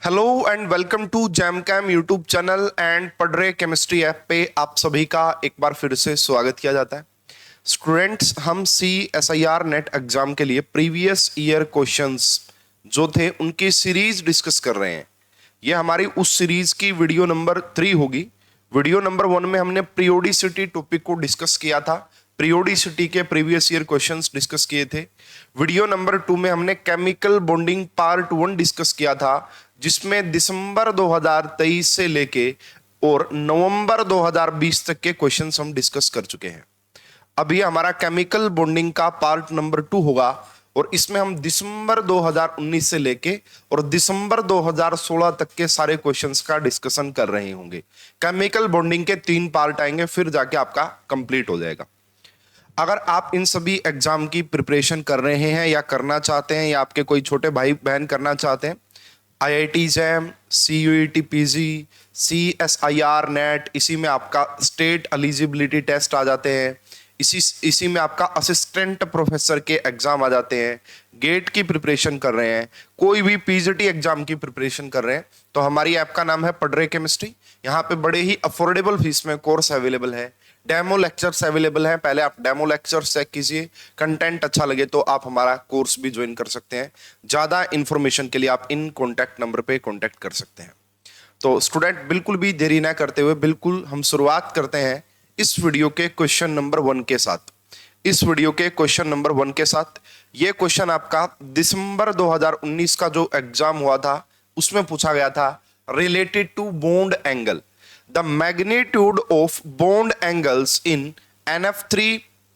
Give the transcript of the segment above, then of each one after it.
Hello and welcome to Jamcam YouTube channel and पढ़ रहे chemistry app पे आप सभी का एक बार फिर से स्वागत किया जाता है। स्टूडेंट्स, हम CSIR नेट एग्जाम के लिए प्रीवियस ईयर क्वेश्चंस जो थे उनकी सीरीज डिस्कस कर रहे हैं। ये हमारी उस सीरीज की वीडियो नंबर 3 होगी। वीडियो नंबर 1 में हमने पीरियोडिसिटी टॉपिक को डिस्कस किया था, पीरियोडिसिटी के प्रीवियस ईयर क्वेश्चंस डिस्कस किए थे। वीडियो नंबर 2 में हमने केमिकल बॉन्डिंग पार्ट 1 डिस्कस किया था, जिसमें दिसंबर 2023 से लेके और नवंबर 2020 तक के क्वेश्चंस हम डिस्कस कर चुके हैं। अभी हमारा केमिकल बॉन्डिंग का पार्ट नंबर 2 होगा और इसमें हम दिसंबर 2019 से लेके और दिसंबर 2016 तक के सारे क्वेश्चंस का डिस्कशन कर रहे होंगे। केमिकल बॉन्डिंग के 3 पार्ट आएंगे, फिर जाके आपका कंप्लीट हो जाएगा। अगर आप इन सभी एग्जाम की प्रिपरेशन कर रहे हैं या करना चाहते हैं या आपके कोई छोटे भाई बहन करना चाहते हैं, IIT jam, CUET PG, CSIR net, इसी में आपका स्टेट एलिजिबिलिटी टेस्ट आ जाते हैं, इसी में आपका असिस्टेंट प्रोफेसर के एग्जाम आ जाते हैं। गेट की प्रिपरेशन कर रहे हैं, कोई भी PGT एग्जाम की प्रिपरेशन कर रहे हैं, तो हमारी ऐप का नाम है पढ़ रहे केमिस्ट्री। यहाँ पे बड़े ही अफोर्डेबल फीस में कोर्स अवेलेबल है। डेमो लेक्चर्स अवेलेबल हैं, पहले आप डेमो लेक्चर्स चेक कीजिए, कंटेंट अच्छा लगे तो आप हमारा कोर्स भी ज्वाइन कर सकते हैं। ज़्यादा इंफॉर्मेशन के लिए आप इन कॉन्टैक्ट नंबर पे कॉन्टैक्ट कर सकते हैं। तो स्टूडेंट, बिल्कुल भी देरी ना करते हुए बिल्कुल हम शुरुआत करते हैं इस वीडियो के क्वेश्चन नंबर 1 के साथ। इस वीडियो के क्वेश्चन नंबर 1 के साथ ये क्वेश्चन आपका दिसंबर 2019 का जो एग्जाम हुआ था उसमें पूछा गया था, related to bond angle, the magnitude of bond angles in NF3,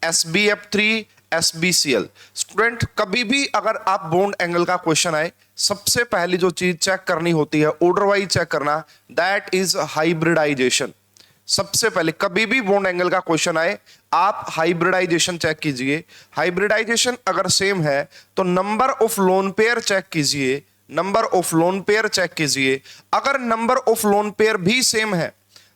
SbF3, SbCl। Student, कभी भी अगर आप बॉन्ड एंगल का क्वेश्चन आए, सबसे पहली जो चीज चेक करनी होती है, ऑर्डर वाइज चेक करना, दैट इज हाइब्रिडाइजेशन। सबसे पहले कभी भी बॉन्ड एंगल का क्वेश्चन आए, आप हाइब्रिडाइजेशन चेक कीजिए। हाइब्रिडाइजेशन अगर सेम है तो number of lone pair check कीजिए, number of lone pair check कीजिए। अगर नंबर ऑफ लोन पेयर भी सेम है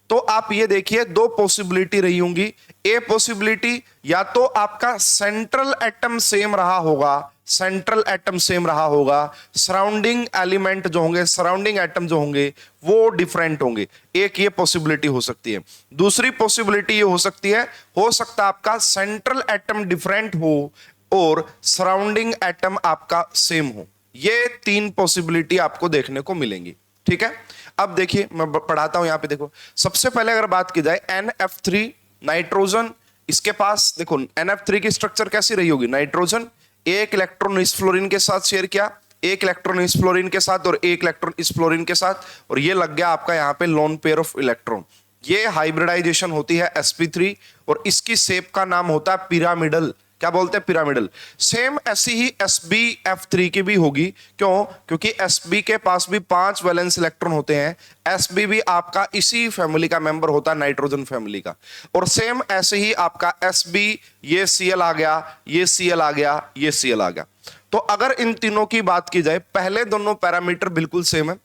तो आप ये देखिए, 2 पॉसिबिलिटी रही होंगी। ए पॉसिबिलिटी, या तो आपका सेंट्रल एटम सेम रहा होगा, सेंट्रल एटम सेम रहा होगा, सराउंडिंग एलिमेंट जो होंगे, सराउंडिंग एटम जो होंगे वो डिफरेंट होंगे। एक ये पॉसिबिलिटी हो सकती है। दूसरी पॉसिबिलिटी ये हो सकती है, हो सकता है आपका सेंट्रल एटम डिफरेंट हो और सराउंडिंग एटम आपका सेम हो। ये 3 पॉसिबिलिटी आपको देखने को मिलेंगी। ठीक है, अब देखिए मैं पढ़ाता हूं। यहां पे देखो, सबसे पहले अगर बात की जाए NF3 नाइट्रोजन, इसके पास देखो NF3 की स्ट्रक्चर कैसी रही होगी, नाइट्रोजन एक इलेक्ट्रॉन इस फ्लोरीन के साथ शेयर किया, एक इलेक्ट्रॉन इस फ्लोरीन के साथ और एक इलेक्ट्रॉन इस फ्लोरीन के साथ, और ये लग गया आपका यहाँ पे लोन पेयर ऑफ इलेक्ट्रॉन। ये हाइब्रिडाइजेशन होती है sp3 और इसकी शेप का नाम होता है पिरामिडल। क्या बोलते हैं? पिरामिडल। सेम ऐसी ही SbF3 की भी होगी। क्यों? क्योंकि Sb के पास भी 5 वैलेंस इलेक्ट्रॉन होते हैं। Sb भी आपका इसी फैमिली का मेंबर होता है, नाइट्रोजन फैमिली का। और सेम ऐसे ही आपका Sb, ये Cl आ गया, ये Cl आ गया, ये Cl आ गया। तो अगर इन तीनों की बात की जाए, पहले दोनों पैरामीटर बिल्कुल सेम है,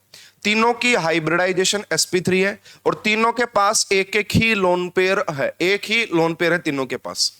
तीनों की हाइब्रिडाइजेशन sp3 है और तीनों के पास एक एक ही लोन पेयर है, एक ही लोन पेयर है तीनों के पास।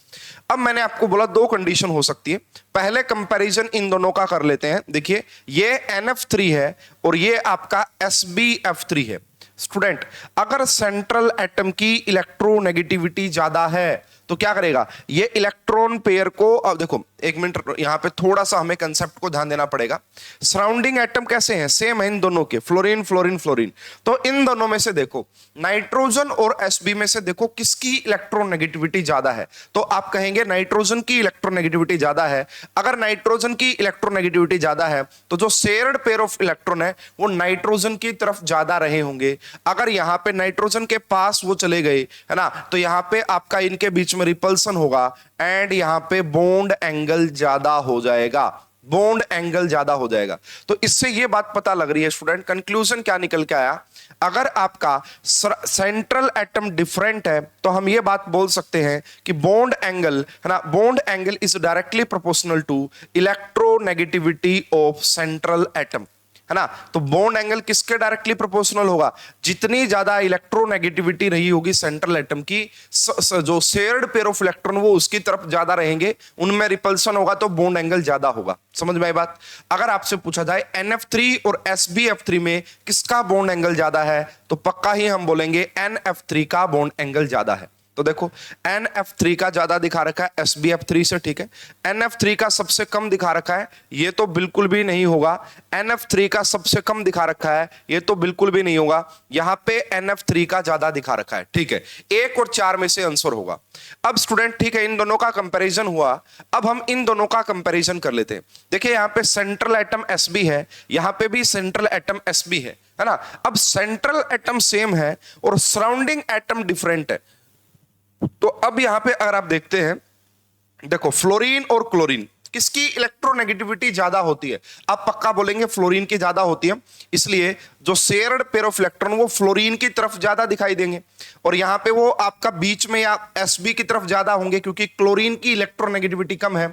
अब मैंने आपको बोला 2 कंडीशन हो सकती है। पहले कंपैरिजन इन दोनों का कर लेते हैं। देखिए, ये NF3 है और ये आपका SbF3 है। स्टूडेंट, अगर सेंट्रल एटम की इलेक्ट्रोनेगेटिविटी ज्यादा है तो क्या करेगा, ये इलेक्ट्रॉन पेयर को, अब देखो एक मिनट, यहां पे थोड़ा सा हमें कंसेप्ट को ध्यान देना पड़ेगा। सराउंडिंग एटम कैसे हैं? सेम है इन दोनों के, फ्लोरीन फ्लोरीन फ्लोरीन। तो इन दोनों में से देखो, नाइट्रोजन और Sb में से देखो किसकी इलेक्ट्रोनेगेटिविटी ज्यादा है, तो आप कहेंगे नाइट्रोजन की इलेक्ट्रोनेगेटिविटी ज्यादा है। अगर नाइट्रोजन की इलेक्ट्रोनेगेटिविटी ज्यादा है तो जो शेयर्ड पेयर ऑफ इलेक्ट्रॉन है वो नाइट्रोजन की तरफ ज्यादा रहे होंगे। अगर यहां पे नाइट्रोजन के पास वो चले गए, है ना, तो यहां पे आपका इनके बीच में रिपल्सन होगा एंड यहां पे बॉन्ड एंगल ज्यादा हो जाएगा, बॉन्ड एंगल ज्यादा हो जाएगा। तो इससे ये बात पता लग रही है स्टूडेंट, कंक्लूजन क्या निकल के आया, अगर आपका सेंट्रल एटम डिफरेंट है तो हम ये बात बोल सकते हैं कि बॉन्ड एंगल, है ना, bond angle is directly proportional to electronegativity of central atom. है ना। तो बॉन्ड एंगल किसके डायरेक्टली प्रोपोर्शनल होगा, जितनी ज्यादा इलेक्ट्रोनेगेटिविटी रही होगी सेंट्रल एटम की, जो शेयर्ड पेयर ऑफ इलेक्ट्रॉन वो उसकी तरफ ज्यादा रहेंगे, उनमें रिपल्सन होगा तो बॉन्ड एंगल ज्यादा होगा। समझ में आई बात। अगर आपसे पूछा जाए NF3 और SbF3 में किसका बॉन्ड एंगल ज्यादा है, तो पक्का ही हम बोलेंगे NF3 का बॉन्ड एंगल ज्यादा है। तो देखो NF3 का ज्यादा दिखा रखा है SbF3 से, ठीक है। NF3 का सबसे कम दिखा रखा है, ये तो बिल्कुल भी नहीं होगा। NF3 का सबसे कम दिखा रखा है, ये तो बिल्कुल भी नहीं होगा। यहां पे NF3 का ज्यादा दिखा रखा है, ठीक है। 1 और 4 में से आंसर होगा। अब स्टूडेंट ठीक है, इन दोनों का कंपैरिजन हुआ। अब हम इन दोनों का कंपैरिजन कर लेते हैं। देखिए यहां पे सेंट्रल एटम Sb है, यहां पे भी सेंट्रल एटम Sb है ना। अब सेंट्रल एटम सेम है और सराउंडिंग एटम डिफरेंट है। तो अब यहां पे अगर आप देखते हैं, देखो फ्लोरीन और क्लोरीन किसकी इलेक्ट्रोनेगेटिविटी ज्यादा होती है, आप पक्का बोलेंगे फ्लोरीन की ज्यादा होती है। इसलिए जो शेयर्ड पेयर ऑफ इलेक्ट्रॉन वो फ्लोरीन की तरफ ज्यादा दिखाई देंगे, और यहां पे वो आपका बीच में या Sb की तरफ ज्यादा होंगे, क्योंकि क्लोरीन की इलेक्ट्रोनेगेटिविटी कम है।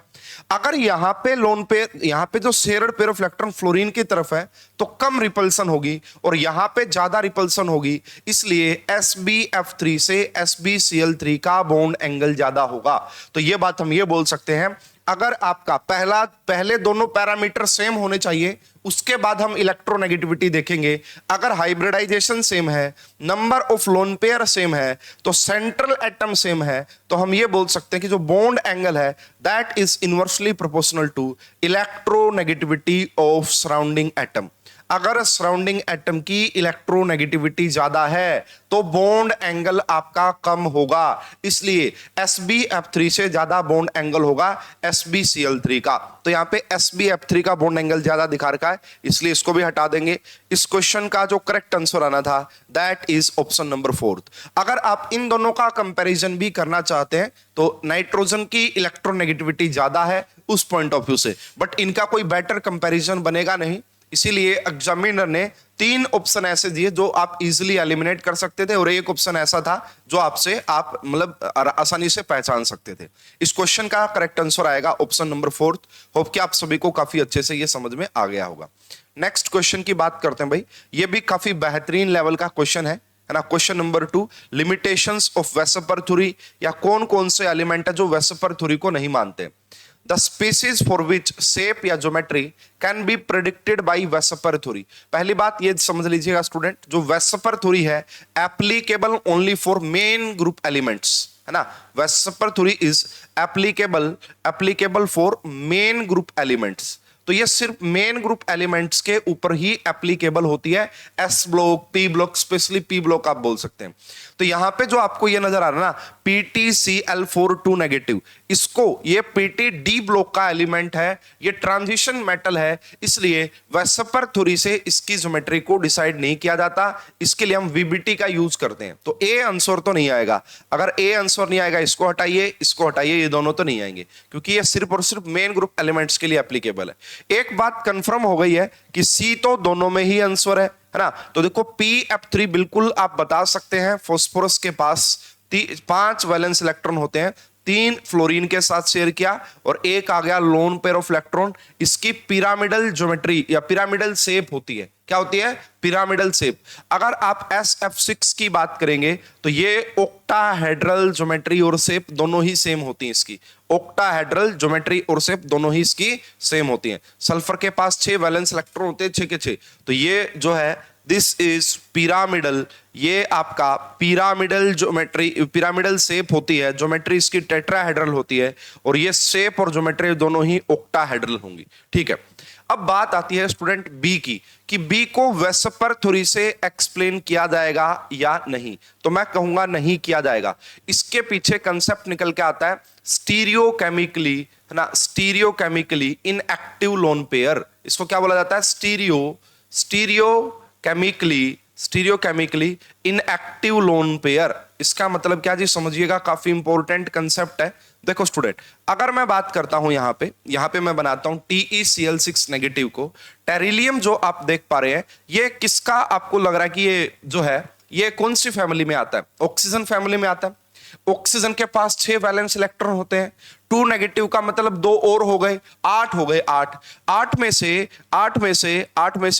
अगर यहां पे लोन पेयर, यहां पे जो shared pair of electron fluorine की तरफ है तो कम रिपल्सन होगी, और यहां पे ज्यादा रिपल्सन होगी। इसलिए SbF3 से SbCl3 का बॉन्ड एंगल ज्यादा होगा। तो ये बात हम ये बोल सकते हैं, अगर आपका पहले दोनों पैरामीटर सेम होने चाहिए, उसके बाद हम इलेक्ट्रोनेगेटिविटी देखेंगे। अगर हाइब्रिडाइजेशन सेम है, number of lone pair same है, तो सेंट्रल एटम सेम है, तो हम ये बोल सकते हैं कि जो बॉन्ड एंगल है that is inversely proportional to electronegativity of surrounding atom. अगर सराउंडिंग एटम की इलेक्ट्रोनेगेटिविटी ज्यादा है तो बॉन्ड एंगल आपका कम होगा, इसलिए SbF3 से ज्यादा बॉन्ड एंगल होगा SbCl3 का। तो यहां पे SbF3 का बॉन्ड एंगल ज्यादा दिखा रखा है, इसलिए इसको भी हटा देंगे। इस क्वेश्चन का जो करेक्ट आंसर आना था दैट इज ऑप्शन नंबर 4। अगर आप इन दोनों का कंपैरिजन भी करना चाहते हैं तो नाइट्रोजन की इलेक्ट्रोनेगेटिविटी ज्यादा है उस पॉइंट ऑफ व्यू से, बट इनका कोई बेटर कंपैरिजन बनेगा नहीं। इसीलिए एग्जामिनर ने 3 ऑप्शन ऐसे दिए जो आप इजीली एलिमिनेट कर सकते थे, और एक ऑप्शन ऐसा था जो आपसे आप मतलब आसानी से पहचान सकते थे। इस क्वेश्चन का करेक्ट आंसर आएगा ऑप्शन नंबर 4। होप कि आप सभी को काफी अच्छे से ये समझ में आ गया होगा। नेक्स्ट क्वेश्चन की बात करते हैं भाई, ये भी काफी बेहतरीन लेवल का क्वेश्चन है ना। Question number 2, limitations of VSEPR theory, या कौन कौन से एलिमेंट है जो वेसपर थ्योरी को नहीं मानते। The species for which shape या geometry can be predicted by VSEPR theory. पहली बात ये समझ लीजिएगा स्टूडेंट, जो वेसपर थ्योरी है applicable only for main group elements, है ना। VSEPR theory is applicable for main group elements. तो ये सिर्फ मेन ग्रुप एलिमेंट्स के ऊपर ही एप्लीकेबल होती है। S block, P block, specially P block आप बोल सकते हैं। तो यहां पे जो आपको ये नजर आ रहा है ना PtCl42 नेगेटिव, इसको ये PtD ब्लॉक का एलिमेंट है, ये ट्रांजिशन मेटल है, इसलिए वेसपर थ्योरी से इसकी ज्योमेट्री को डिसाइड नहीं किया जाता। इसके लिए हम VBT का यूज करते हैं। तो A आंसर तो नहीं आएगा। अगर A आंसर नहीं आएगा, इसको हटाइए, इसको हटाइए, ये दोनों तो नहीं आएंगे, क्योंकि ये सिर्फ और सिर्फ मेन ग्रुप एलिमेंट्स के लिए एप्लीकेबल है। एक बात कंफर्म हो गई है कि C तो दोनों में ही आंसर है ना। तो देखो PF3 बिल्कुल आप बता सकते हैं, फास्फोरस के पास 5 वैलेंस इलेक्ट्रॉन होते हैं, 3 फ्लोरीन के साथ शेयर किया और एक आ गया लोन पेयर ऑफ इलेक्ट्रॉन। इसकी पिरामिडल ज्योमेट्री या पिरामिडल शेप होती है। क्या होती है? Pyramidal shape. अगर आप SF6 की बात करेंगे तो ये ऑक्टाहेड्रल ज्योमेट्री और शेप दोनों ही सेम होती हैं। इसकी ऑक्टाहेड्रल ज्योमेट्री और शेप दोनों ही इसकी सेम होती हैं। सल्फर के पास 6 वैलेंस इलेक्ट्रॉन होते हैं, 6 के 6। तो ये जो है दिस इज पिरामिडल, ये आपका पिरामिडल ज्योमेट्री, पिरामिडल शेप होती है। ज्योमेट्री इसकी टेट्राहेड्रल होती है और ये शेप और ज्योमेट्री दोनों ही ऑक्टाहेड्रल होंगी। ठीक है, अब बात आती है स्टूडेंट बी की, कि बी को वेसपर थ्योरी से एक्सप्लेन किया जाएगा या नहीं। तो मैं कहूंगा नहीं किया जाएगा। इसके पीछे कंसेप्ट निकल के आता है स्टीरियोकेमिकली, है ना, स्टीरियोकेमिकली इनएक्टिव लोन पेयर। इसको क्या बोला जाता है? Stereochemically inactive lone pair. इसका मतलब क्या जी, समझिएगा, काफी इंपॉर्टेंट कंसेप्ट है। देखो स्टूडेंट, अगर मैं बात करता हूं यहां पे मैं बनाता हूं TeCl6 नेगेटिव को। टेरिलियम जो आप देख पा रहे हैं, ये किसका आपको लग रहा है कि ये जो है ये कौन सी फैमिली में आता है? ऑक्सीजन फैमिली में आता है। ऑक्सीजन के पास 6 वैलेंस इलेक्ट्रॉन होते हैं, 2 नेगेटिव का मतलब 2 और हो गए, 8 हो गए। 8 में से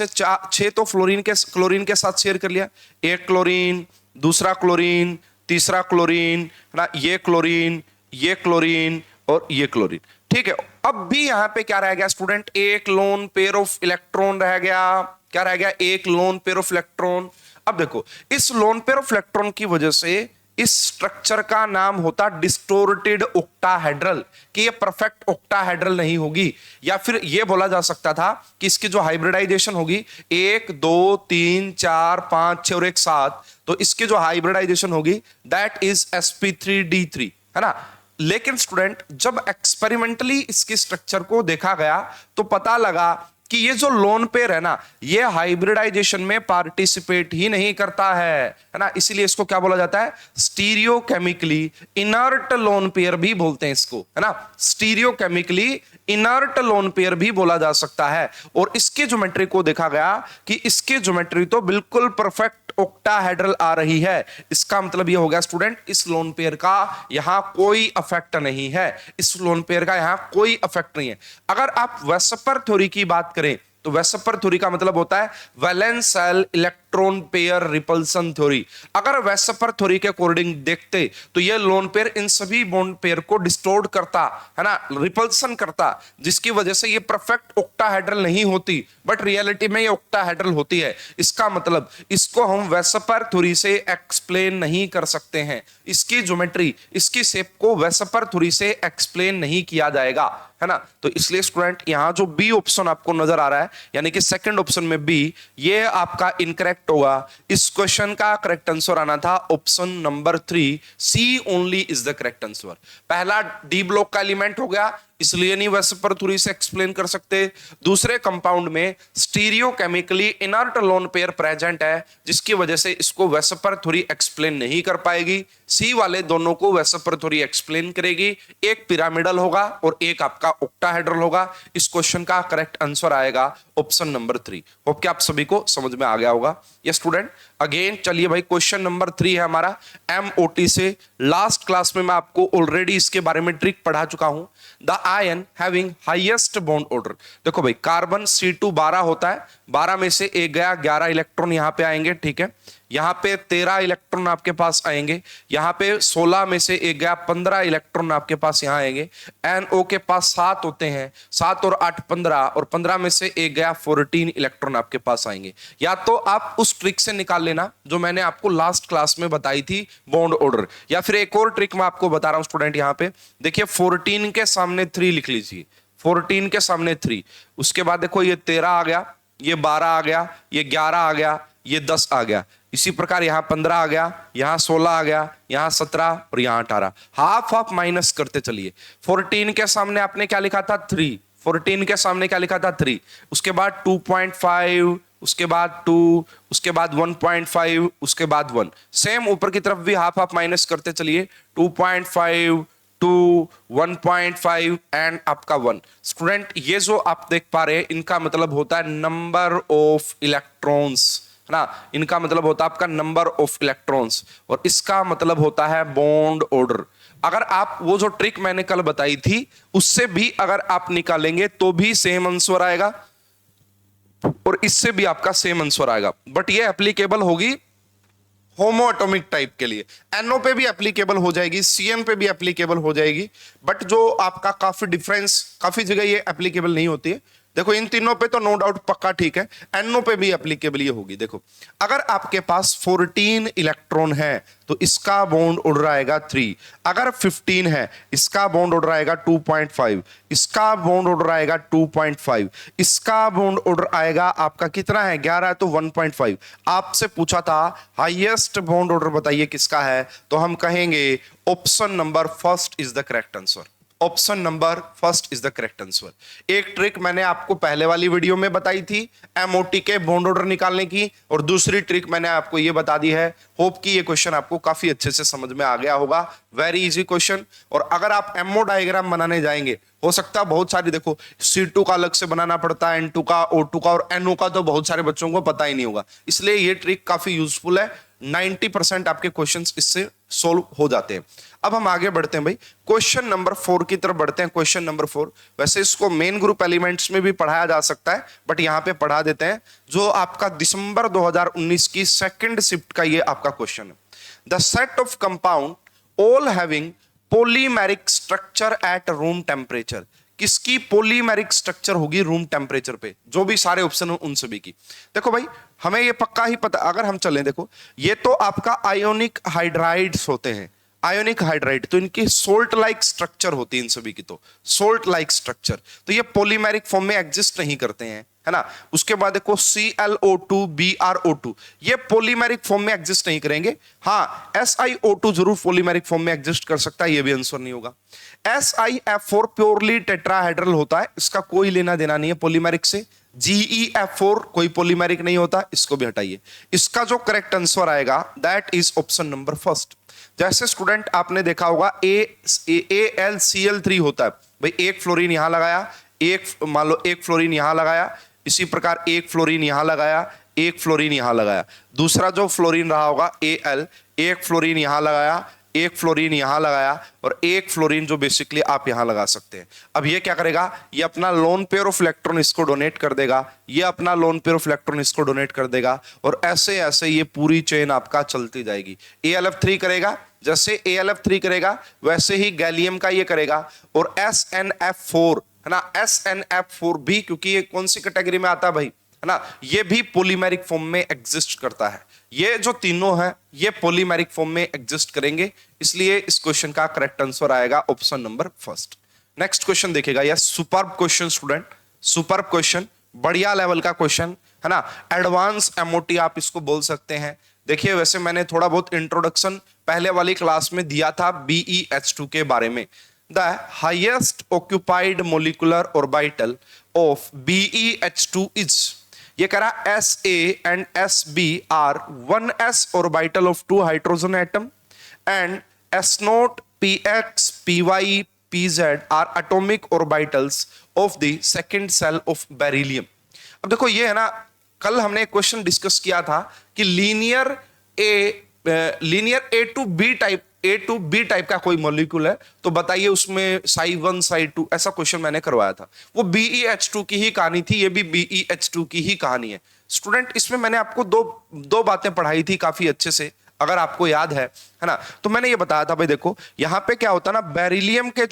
6 तो क्लोरीन के साथ शेयर कर लिया, एक क्लोरीन, दूसरा क्लोरीन, तीसरा क्लोरीन, है ना, ये क्लोरीन, ये क्लोरीन और ये क्लोरीन। ठीक है, अब भी यहां पे क्या रह गया स्टूडेंट, एक लोन पेयर ऑफ इलेक्ट्रॉन रह गया। क्या रह गया, एक लोन पेयर ऑफ इलेक्ट्रॉन। अब देखो, इस लोन पेयर ऑफ इलेक्ट्रॉन की वजह से इस स्ट्रक्चर का नाम होता डिस्टोर्टेड ऑक्टाहेड्रल, कि ये परफेक्ट ऑक्टाहेड्रल नहीं होगी, या फिर ये बोला जा सकता था कि इसकी जो हाइब्रिडाइजेशन होगी 1 2 3 4 5 6 और 1 7, तो इसकी जो हाइब्रिडाइजेशन होगी दैट इज sp3d3, है ना। लेकिन स्टूडेंट जब एक्सपेरिमेंटली इसकी स्ट्रक्चर को देखा गया तो पता लगा कि ये जो लोन पेयर है ना, ये हाइब्रिडाइजेशन में पार्टिसिपेट ही नहीं करता है ना। इसीलिए इसको क्या बोला जाता है, स्टीरियोकेमिकली इनर्ट लोन पेयर भी बोलते हैं इसको, है ना। स्टीरियोकेमिकली इनर्ट लोन पेयर भी बोला जा सकता है। और इसके ज्योमेट्री को देखा गया कि इसकी ज्योमेट्री तो बिल्कुल परफेक्ट ऑक्टाहेड्रल आ रही है। इसका मतलब ये हो गया स्टूडेंट, इस लोन पेयर का यहां कोई इफेक्ट नहीं है, इस लोन पेयर का यहां कोई इफेक्ट नहीं है। अगर आप वेस्पर थ्योरी की बात करें तो वेस्पर थ्योरी का मतलब होता है valence shell electron pair repulsion theory. अगर वेस्पर थ्योरी के अकॉर्डिंग देखते तो ये लोन पेयर इन सभी बॉन्ड पेयर को डिस्टोर्ट करता, है ना, रिपल्सन करता, जिसकी वजह से ये परफेक्ट ऑक्टाहेड्रल नहीं होती, बट रियलिटी में ये ऑक्टाहेड्रल होती है। इसका मतलब इसको हम वेस्पर थ्योरी से एक्सप्लेन नहीं कर सकते हैं, इसकी ज्योमेट्री, इसकी शेप को वेस्पर थ्योरी से एक्सप्लेन नहीं किया जाएगा, है ना। तो इसलिए स्टूडेंट यहां जो बी ऑप्शन आपको नजर आ रहा है, यानी कि सेकंड ऑप्शन में बी, ये आपका इनकरेक्ट होगा। इस क्वेश्चन का करेक्ट आंसर आना था option number 3, C only is the correct answer. पहला डी ब्लॉक का एलिमेंट हो गया, इसलिए नहीं वेस्पर थ्योरी से एक्सप्लेन कर सकते। दूसरे कंपाउंड में stereochemically inert lone pair present है, जिसकी वजह से इसको वेस्पर थ्योरी एक्सप्लेन नहीं कर पाएगी। सी वाले दोनों को वेस्पर थ्योरी एक्सप्लेन करेगी, एक पिरामिडल होगा और एक आपका ऑक्टाहेड्रल होगा। इस क्वेश्चन का करेक्ट आंसर आएगा ऑप्शन नंबर 3। होप कि आप सभी को समझ में आ गया होगा। ये स्टूडेंट अगेन चलिए भाई, क्वेश्चन नंबर 3 है हमारा MOT से। लास्ट क्लास में मैं आपको ऑलरेडी इसके बारे में ट्रिक पढ़ा चुका हूं। The ion having highest bond order, देखो भाई कार्बन C2 12 होता है, 12 में से एक गया, 11 इलेक्ट्रॉन यहां पे आएंगे, ठीक है। यहां पे 13 इलेक्ट्रॉन आपके पास आएंगे, यहां पे 16 में से एक गया, 15 इलेक्ट्रॉन आपके पास यहां आएंगे। NO के पास 7 होते हैं, 7 और 8 15, और 15 में से एक गया, 14 इलेक्ट्रॉन आपके पास आएंगे। या तो आप उस ट्रिक से निकाल लेना जो मैंने आपको लास्ट क्लास में बताई थी, बॉन्ड ऑर्डर, या फिर एक और ट्रिक मैं आपको बता रहा हूं स्टूडेंट। यहां पे देखिए 14 के सामने 3 लिख लीजिए, 14 के सामने 3, उसके बाद देखो ये 13 आ गया, ये 12 आ गया, ये 11 आ गया, ये 10 आ गया। इसी प्रकार यहां 15 आ गया, यहां 16 आ गया, यहां 17 और यहां 18। हाफ हाफ माइनस करते चलिए। 14 के सामने आपने क्या लिखा था, 3, 14 के सामने क्या लिखा था, 3, उसके बाद 2.5, उसके बाद 2, उसके बाद 1.5, उसके बाद 1। सेम ऊपर की तरफ भी हाफ हाफ माइनस करते चलिए, 2.5, 2, 1.5 एंड आपका 1। स्टूडेंट ये जो आप देख पा रहे हैं, इनका मतलब होता है नंबर ऑफ इलेक्ट्रॉन्स, है ना, इनका मतलब होता है आपका नंबर ऑफ इलेक्ट्रॉन्स, और इसका मतलब होता है बॉन्ड ऑर्डर। अगर आप वो जो ट्रिक मैंने कल बताई थी उससे भी अगर आप निकालेंगे तो भी सेम आंसर आएगा, और इससे भी आपका सेम आंसर आएगा, बट ये एप्लीकेबल होगी होमो एटॉमिक टाइप के लिए। NO पे भी एप्लीकेबल हो जाएगी, CN पे भी एप्लीकेबल हो जाएगी, बट जो आपका काफी डिफरेंस, काफी जगह ये एप्लीकेबल नहीं होती है। देखो इन तीनों पे तो नो डाउट पक्का ठीक है, NO पे भी एप्लीकेबल ये होगी। देखो अगर आपके पास 14 इलेक्ट्रॉन है तो इसका बॉन्ड ऑर्डर आएगा 3, अगर 15 है इसका बॉन्ड ऑर्डर आएगा 2.5, इसका बॉन्ड ऑर्डर आएगा 2.5, इसका बॉन्ड ऑर्डर आएगा आपका कितना है, 11 है तो 1.5। आपसे पूछा था हाईएस्ट बॉन्ड ऑर्डर बताइए किसका है, तो हम कहेंगे option number first is the correct answer. Option number first is the correct answer. एक ट्रिक मैंने आपको पहले वाली वीडियो में बताई थी MOT के बॉन्ड ऑर्डर निकालने की, और दूसरी ट्रिक मैंने आपको ये बता दी है। होप कि ये क्वेश्चन आपको काफी अच्छे से समझ में आ गया होगा। Very easy question. और अगर आप MO डायग्राम बनाने जाएंगे, हो सकता है बहुत सारी, देखो C2 का अलग से बनाना पड़ता है, N2 का, O2 का और NO का तो बहुत सारे बच्चों को पता ही नहीं होगा, इसलिए ये ट्रिक काफी यूजफुल है। 90% आपके क्वेश्चंस इससे सोल्व हो जाते हैं। अब हम आगे बढ़ते हैं भाई, क्वेश्चन नंबर 4 की तरफ बढ़ते हैं। क्वेश्चन नंबर 4, वैसे इसको मेन ग्रुप एलिमेंट्स में भी पढ़ाया जा सकता है, बट यहां पे पढ़ा देते हैं। जो आपका दिसंबर 2019 की सेकंड शिफ्ट का ये आपका क्वेश्चन है। The set of compound all having polymeric structure at room temperature. किसकी पॉलीमेरिक स्ट्रक्चर होगी रूम टेम्परेचर पे? जो भी सारे ऑप्शन हो उन सभी की। देखो भाई, हमें ये पक्का ही पता, अगर हम चलें, देखो ये तो आपका आयोनिक हाइड्राइड्स होते हैं। आयोनिक हाइड्राइड तो इनकी सोल्ट लाइक स्ट्रक्चर होती है, इन सभी की तो सोल्ट लाइक स्ट्रक्चर, तो ये पॉलीमेरिक फॉर्म में एग्जिस्ट नहीं करते हैं, है ना। उसके बाद देखो ClO2 BrO2, ये पॉलीमेरिक फॉर्म में एग्जिस्ट नहीं करेंगे। हाँ, SiO2 जरूर पॉलीमेरिक फॉर्म में एग्जिस्ट कर सकता है, ये भी आंसर नहीं होगा। SiF4 प्योरली टेट्राहेड्रल होता है, इसका कोई लेना देना नहीं है पॉलीमेरिक से। GeF4 कोई पॉलीमेरिक नहीं होता, इसको भी हटाइए। इसका जो करेक्ट आंसर आएगा that is option number first. जैसे स्टूडेंट आपने देखा होगा AlCl3 होता है भाई, एक फ्लोरीन यहां लगाया, एक मान लो एक फ्लोरीन यहां लगाया, इसी प्रकार एक फ्लोरीन यहां लगाया, एक फ्लोरीन यहां लगाया, दूसरा जो फ्लोरीन रहा होगा Al, एक फ्लोरीन यहां लगाया, एक फ्लोरीन यहां लगाया, और एक फ्लोरीन जो बेसिकली आप यहां लगा सकते हैं। अब ये क्या करेगा, ये अपना लोन पेयर ऑफ इलेक्ट्रॉन इसको डोनेट कर देगा, ये अपना लोन पेयर ऑफ इलेक्ट्रॉन इसको डोनेट कर देगा, और ऐसे ऐसे ये पूरी चेन आपका चलती जाएगी। AlF3 करेगा, जैसे AlF3 करेगा वैसे ही गैलियम का ये करेगा, और SnF4 है ना, SnF4 भी, क्योंकि ये कौन सी कैटेगरी में आता है भाई, है ना, ये भी पॉलीमेरिक फॉर्म में एग्जिस्ट करता है। ये जो तीनों हैं ये पॉलीमेरिक फॉर्म में एग्जिस्ट करेंगे, इसलिए इस क्वेश्चन का करेक्ट आंसर आएगा option number first. Next question देखिएगा, यह superb question student, superb question, बढ़िया लेवल का क्वेश्चन है ना, एडवांस MOT आप इसको बोल सकते हैं। देखिए, वैसे मैंने थोड़ा बहुत इंट्रोडक्शन पहले वाली क्लास में दिया था BeH2 के बारे में। The highest occupied molecular orbital of BeH2 is, ये कह रहा SA and SB are 1s orbital of 2 hydrogen atom and S0, PX, PY, PZ are atomic orbitals of the second cell of beryllium। अब देखो ये है ना, कल हमने एक क्वेश्चन डिस्कस किया था कि linear A two B type का कोई मॉलिक्यूल है, तो बताइए उसमें psi1 psi2 ऐसा क्वेश्चन मैंने करवाया था। वो BeH2 की ही कहानी थी, ये भी BeH2 की ही कहानी है स्टूडेंट। इसमें मैंने आपको दो बातें पढ़ाई थी काफी अच्छे से, अगर आपको याद है ना। तो मैंने ये बताया था भाई, देखो यहां पे क्या होता है ना, बेरिलियम के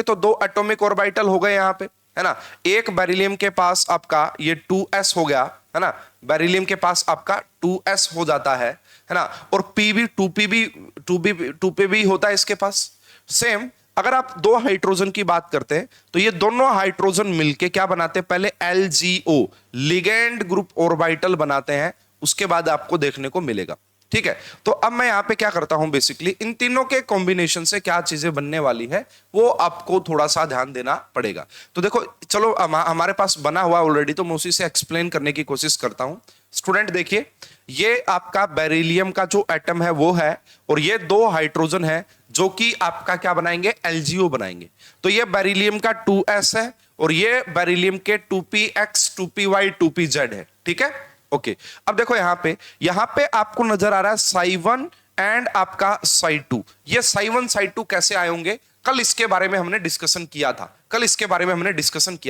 तो 2 एटॉमिक ऑर्बिटल हो गए यहां पे, है ना। एक बेरिलियम के पास आपका ये 2s हो गया, है ना, बेरिलियम के पास आपका 2s हो जाता है ना, और Pb 2 पे भी होता है इसके पास। सेम अगर आप 2 हाइड्रोजन की बात करते हैं तो ये दोनों हाइड्रोजन मिलके क्या बनाते हैं, पहले LGO लिगेंड ग्रुप ऑर्बिटल बनाते हैं, उसके बाद आपको देखने को मिलेगा, ठीक है। तो अब मैं यहां पे क्या करता हूं, बेसिकली इन तीनों के कॉम्बिनेशन से क्या चीजें बनने वाली है वो आपको थोड़ा सा ध्यान देना पड़ेगा। तो देखो चलो, हमारे पास बना हुआ ऑलरेडी, तो मैं उसी से एक्सप्लेन करने की कोशिश करता हूं। स्टूडेंट देखिए, ये आपका बेरिलियम का जो एटम है वो है, और ये 2 हाइड्रोजन है जो कि आपका क्या बनाएंगे, LGO बनाएंगे। तो ये बेरिलियम का 2s है, और ये बेरिलियम के 2px 2py 2pz है, ठीक है, ओके। अब देखो यहां पे आपको नजर आ रहा है psi1 एंड आपका psi2। ये psi1 psi2 कैसे आए होंगे, कल इसके बारे में हमने डिस्कशन किया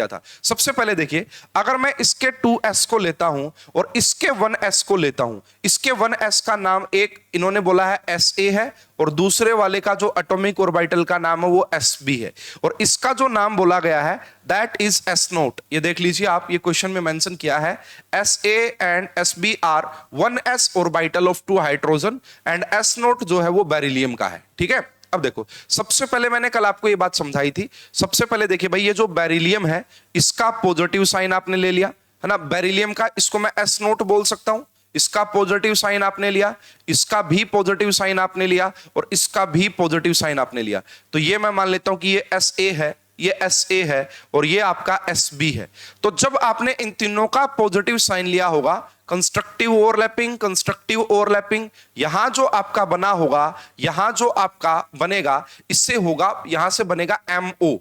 था। सबसे पहले देखिए, अगर मैं इसके 2s को लेता हूं और इसके 1s को लेता हूं, इसके 1s का नाम एक इन्होंने बोला है SA है, और दूसरे वाले का जो एटॉमिक ऑर्बिटल का नाम है वो SB है, और इसका जो नाम बोला गया है दैट इज S0। ये देख लीजिए आप, ये क्वेश्चन में मेंशन किया है SA and SB are 1s orbital of 2 hydrogen, and S0 जो है वो बेरिलियम का है, ठीक है। अब देखो, सबसे पहले मैंने कल आपको ये बात समझाई थी। सबसे पहले देखिए भाई, ये जो बेरिलियम है इसका पॉजिटिव साइन आपने ले लिया, है ना, बेरिलियम का, इसको मैं S0 बोल सकता हूं। इसका पॉजिटिव साइन आपने लिया, इसका भी पॉजिटिव साइन आपने लिया, और इसका भी पॉजिटिव साइन आपने लिया। तो ये मैं मान लेता हूं कि ये SA है, ये SA है, और ये आपका SB है। तो जब आपने इन तीनों का पॉजिटिव साइन लिया होगा, कंस्ट्रक्टिव ओवरलैपिंग, यहां जो आपका बना होगा, यहां जो आपका बनेगा, इससे होगा, यहां से बनेगा MO,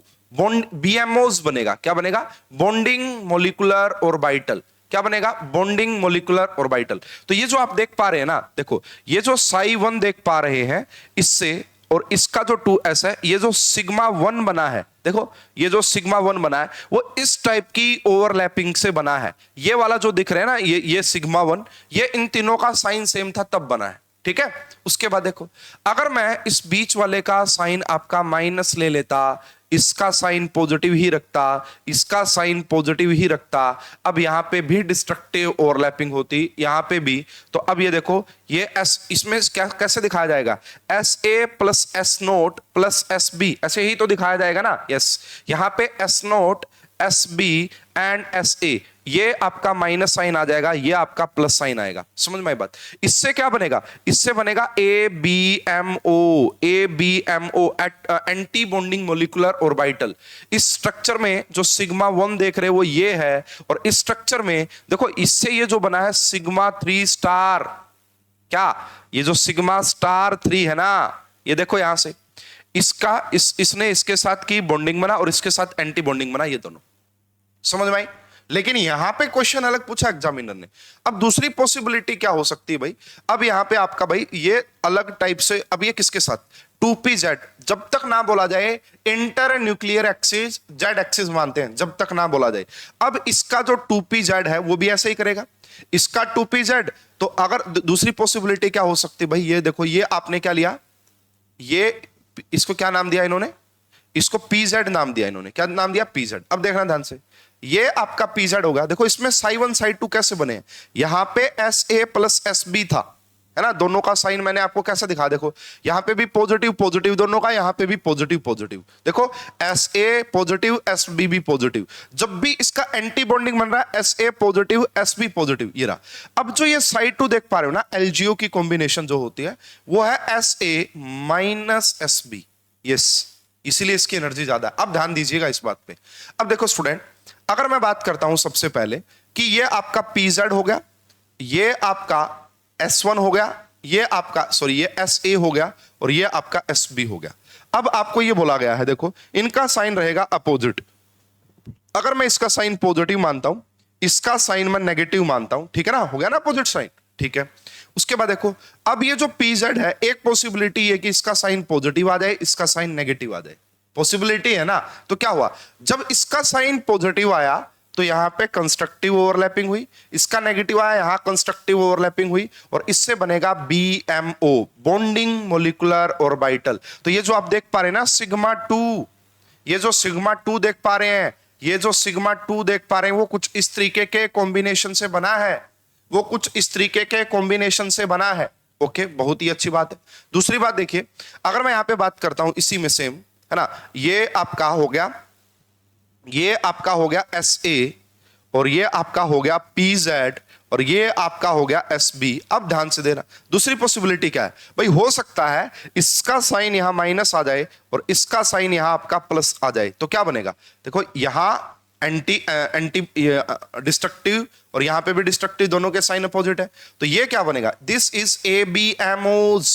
BMOs बनेगा। क्या बनेगा, बॉन्डिंग मोलिकुलर ऑर्बिटल। क्या बनेगा? Bonding molecular orbital. तो ये जो आप देख पा रहे हैं ना, देखो ये जो psi1 देख पा रहे हैं इससे, और इसका जो 2s है, ये जो सिग्मा 1 बना है, देखो ये जो सिग्मा 1 बना है वो इस टाइप की ओवरलैपिंग से बना है। ये वाला जो दिख रहा है ना, ये सिग्मा 1, ये इन तीनों का साइन सेम था तब बना है, ठीक है। उसके बाद देखो, अगर मैं इस बीच वाले का साइन आपका माइनस ले लेता, इसका साइन पॉजिटिव ही रखता, इसका साइन पॉजिटिव ही रखता, अब यहां पे भी डिस्ट्रक्टिव ओवरलैपिंग होती, यहां पे भी, तो अब ये देखो ये एस, इसमें क्या कैसे दिखाया जाएगा? S A plus S naught plus S B, ऐसे ही तो दिखाया जाएगा ना। यस, यहां पे S naught, S B and S A, ये आपका माइनस साइन आ जाएगा, ये आपका प्लस साइन आएगा। समझ में आई बात? इससे क्या बनेगा? इससे बनेगा A B M O, A B M O, anti bonding molecular orbital. इस स्ट्रक्चर में जो सिग्मा 1 देख रहे हो वो ये है, और इस स्ट्रक्चर में देखो इससे ये जो बना है सिग्मा 3 स्टार, क्या ये जो सिग्मा स्टार 3 है ना, ये देखो यहां से इसका इसने इसके साथ की बॉन्डिंग बना और इसके साथ एंटी बॉन्डिंग बना, ये दोनों। समझ में आई? लेकिन यहां पे क्वेश्चन अलग पूछा एग्जामिनर ने। अब दूसरी पॉसिबिलिटी क्या हो सकती है भाई? अब यहां पे आपका भाई ये अलग टाइप से, अब ये किसके साथ? 2pz, जब तक ना बोला जाए inter nuclear axis, Z axis मानते हैं, जब तक ना बोला जाए। अब इसका जो 2pz है वो भी ऐसे ही करेगा, इसका 2pz। तो अगर दूसरी पॉसिबिलिटी क्या हो सकती है भाई? ये देखो, ये आपने क्या लिया, ये इसको क्या नाम दिया इन्होंने? इसको pz नाम दिया इन्होंने। क्या नाम दिया? pz। अब देखना ध्यान से, ये आपका pz होगा। देखो इसमें psi1 psi2 कैसे बने? यहां पे sa प्लस sb था, है ना, दोनों का साइन मैंने आपको कैसे दिखा, देखो यहां पे भी पॉजिटिव पॉजिटिव दोनों का, यहां पे भी पॉजिटिव पॉजिटिव, देखो sa पॉजिटिव sb भी पॉजिटिव। जब भी इसका एंटी बॉन्डिंग बन रहा है sa पॉजिटिव sb पॉजिटिव, ये रहा। अब जो ये psi2 देख पा रहे हो ना, LGO की कॉम्बिनेशन जो होती है वो है sa माइनस sb। यस, इसीलिए इसकी एनर्जी ज्यादा है। अब ध्यान दीजिएगा इस बात पे। अब देखो स्टूडेंट, अगर मैं बात करता हूं सबसे पहले कि ये आपका pz हो गया, ये आपका s1 हो गया, ये आपका सॉरी ये sa हो गया, और ये आपका sb हो गया। अब आपको ये बोला गया है, देखो इनका साइन रहेगा अपोजिट। अगर मैं इसका साइन पॉजिटिव मानता हूं, इसका साइन मैं नेगेटिव मानता हूं, ठीक है ना, हो गया ना अपोजिट साइन, ठीक है। उसके बाद देखो, अब ये जो pz है, एक पॉसिबिलिटी है कि इसका साइन पॉजिटिव आ जाए, इसका साइन नेगेटिव आ जाए, पॉसिबिलिटी है ना। तो क्या हुआ, जब इसका साइन पॉजिटिव आया तो यहां पे कंस्ट्रक्टिव ओवरलैपिंग हुई, इसका नेगेटिव आया, यहां कंस्ट्रक्टिव ओवरलैपिंग हुई, और इससे बनेगा BMO, बॉन्डिंग मोलिकुलर ऑर्बिटल। तो ये जो आप देख पा रहे हैं ना सिग्मा 2, ये जो सिग्मा 2 देख पा रहे हैं, ये जो सिग्मा 2 देख पा रहे हैं, वो कुछ इस तरीके के कॉम्बिनेशन से बना है, वो कुछ इस तरीके के कॉम्बिनेशन से बना है। ओके, बहुत ही अच्छी बात है। दूसरी बात देखिए, अगर मैं यहां पे बात करता हूं इसी में सेम, है ना, ये आपका हो गया, ये आपका हो गया SA, और ये आपका हो गया PZ, और ये आपका हो गया SB। अब ध्यान से देना, दूसरी पॉसिबिलिटी क्या है भाई? हो सकता है इसका साइन यहां माइनस आ जाए और इसका साइन यहां आपका प्लस आ जाए, तो क्या बनेगा? देखो यहां एंटी डिस्ट्रक्टिव और यहां पे भी डिस्ट्रक्टिव, दोनों के साइन अपोजिट है, तो ये क्या बनेगा? This is ABMOs,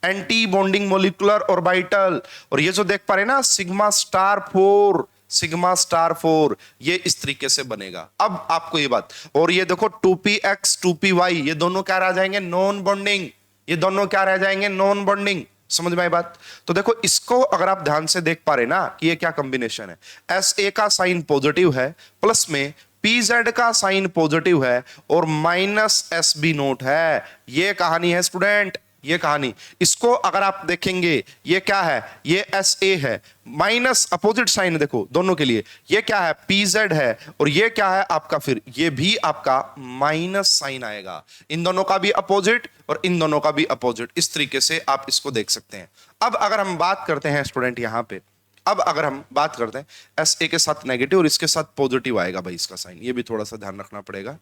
anti bonding molecular orbital. और ये जो देख पा रहे हैं ना सिग्मा स्टार 4, सिग्मा स्टार 4, ये इस तरीके से बनेगा। अब आपको ये बात, और ये देखो 2px 2py, ये दोनों क्या रह जाएंगे? Non bonding. ये दोनों क्या रह जाएंगे? Non bonding. समझ में आई बात? तो देखो इसको अगर आप ध्यान से देख पा रहे ना कि ये क्या कॉम्बिनेशन है, SA का साइन पॉजिटिव है, प्लस में PZ का साइन पॉजिटिव है, और माइनस SB नोट है। ये कहानी है स्टूडेंट, ये कहानी। इसको अगर आप देखेंगे, ये क्या है? ये SA है, माइनस अपोजिट साइन देखो दोनों के लिए, ये क्या है? PZ है, और ये क्या है आपका? फिर ये भी आपका माइनस साइन आएगा। इन दोनों का भी अपोजिट और इन दोनों का भी अपोजिट, इस तरीके से आप इसको देख सकते हैं। अब अगर हम बात करते हैं स्टूडेंट यहां पे, अब अगर हम बात करते हैं SA के साथ नेगेटिव और इसके साथ पॉजिटिव आएगा भाई इसका साइन, ये भी थोड़ा सा ध्यान रखना पड़ेगा।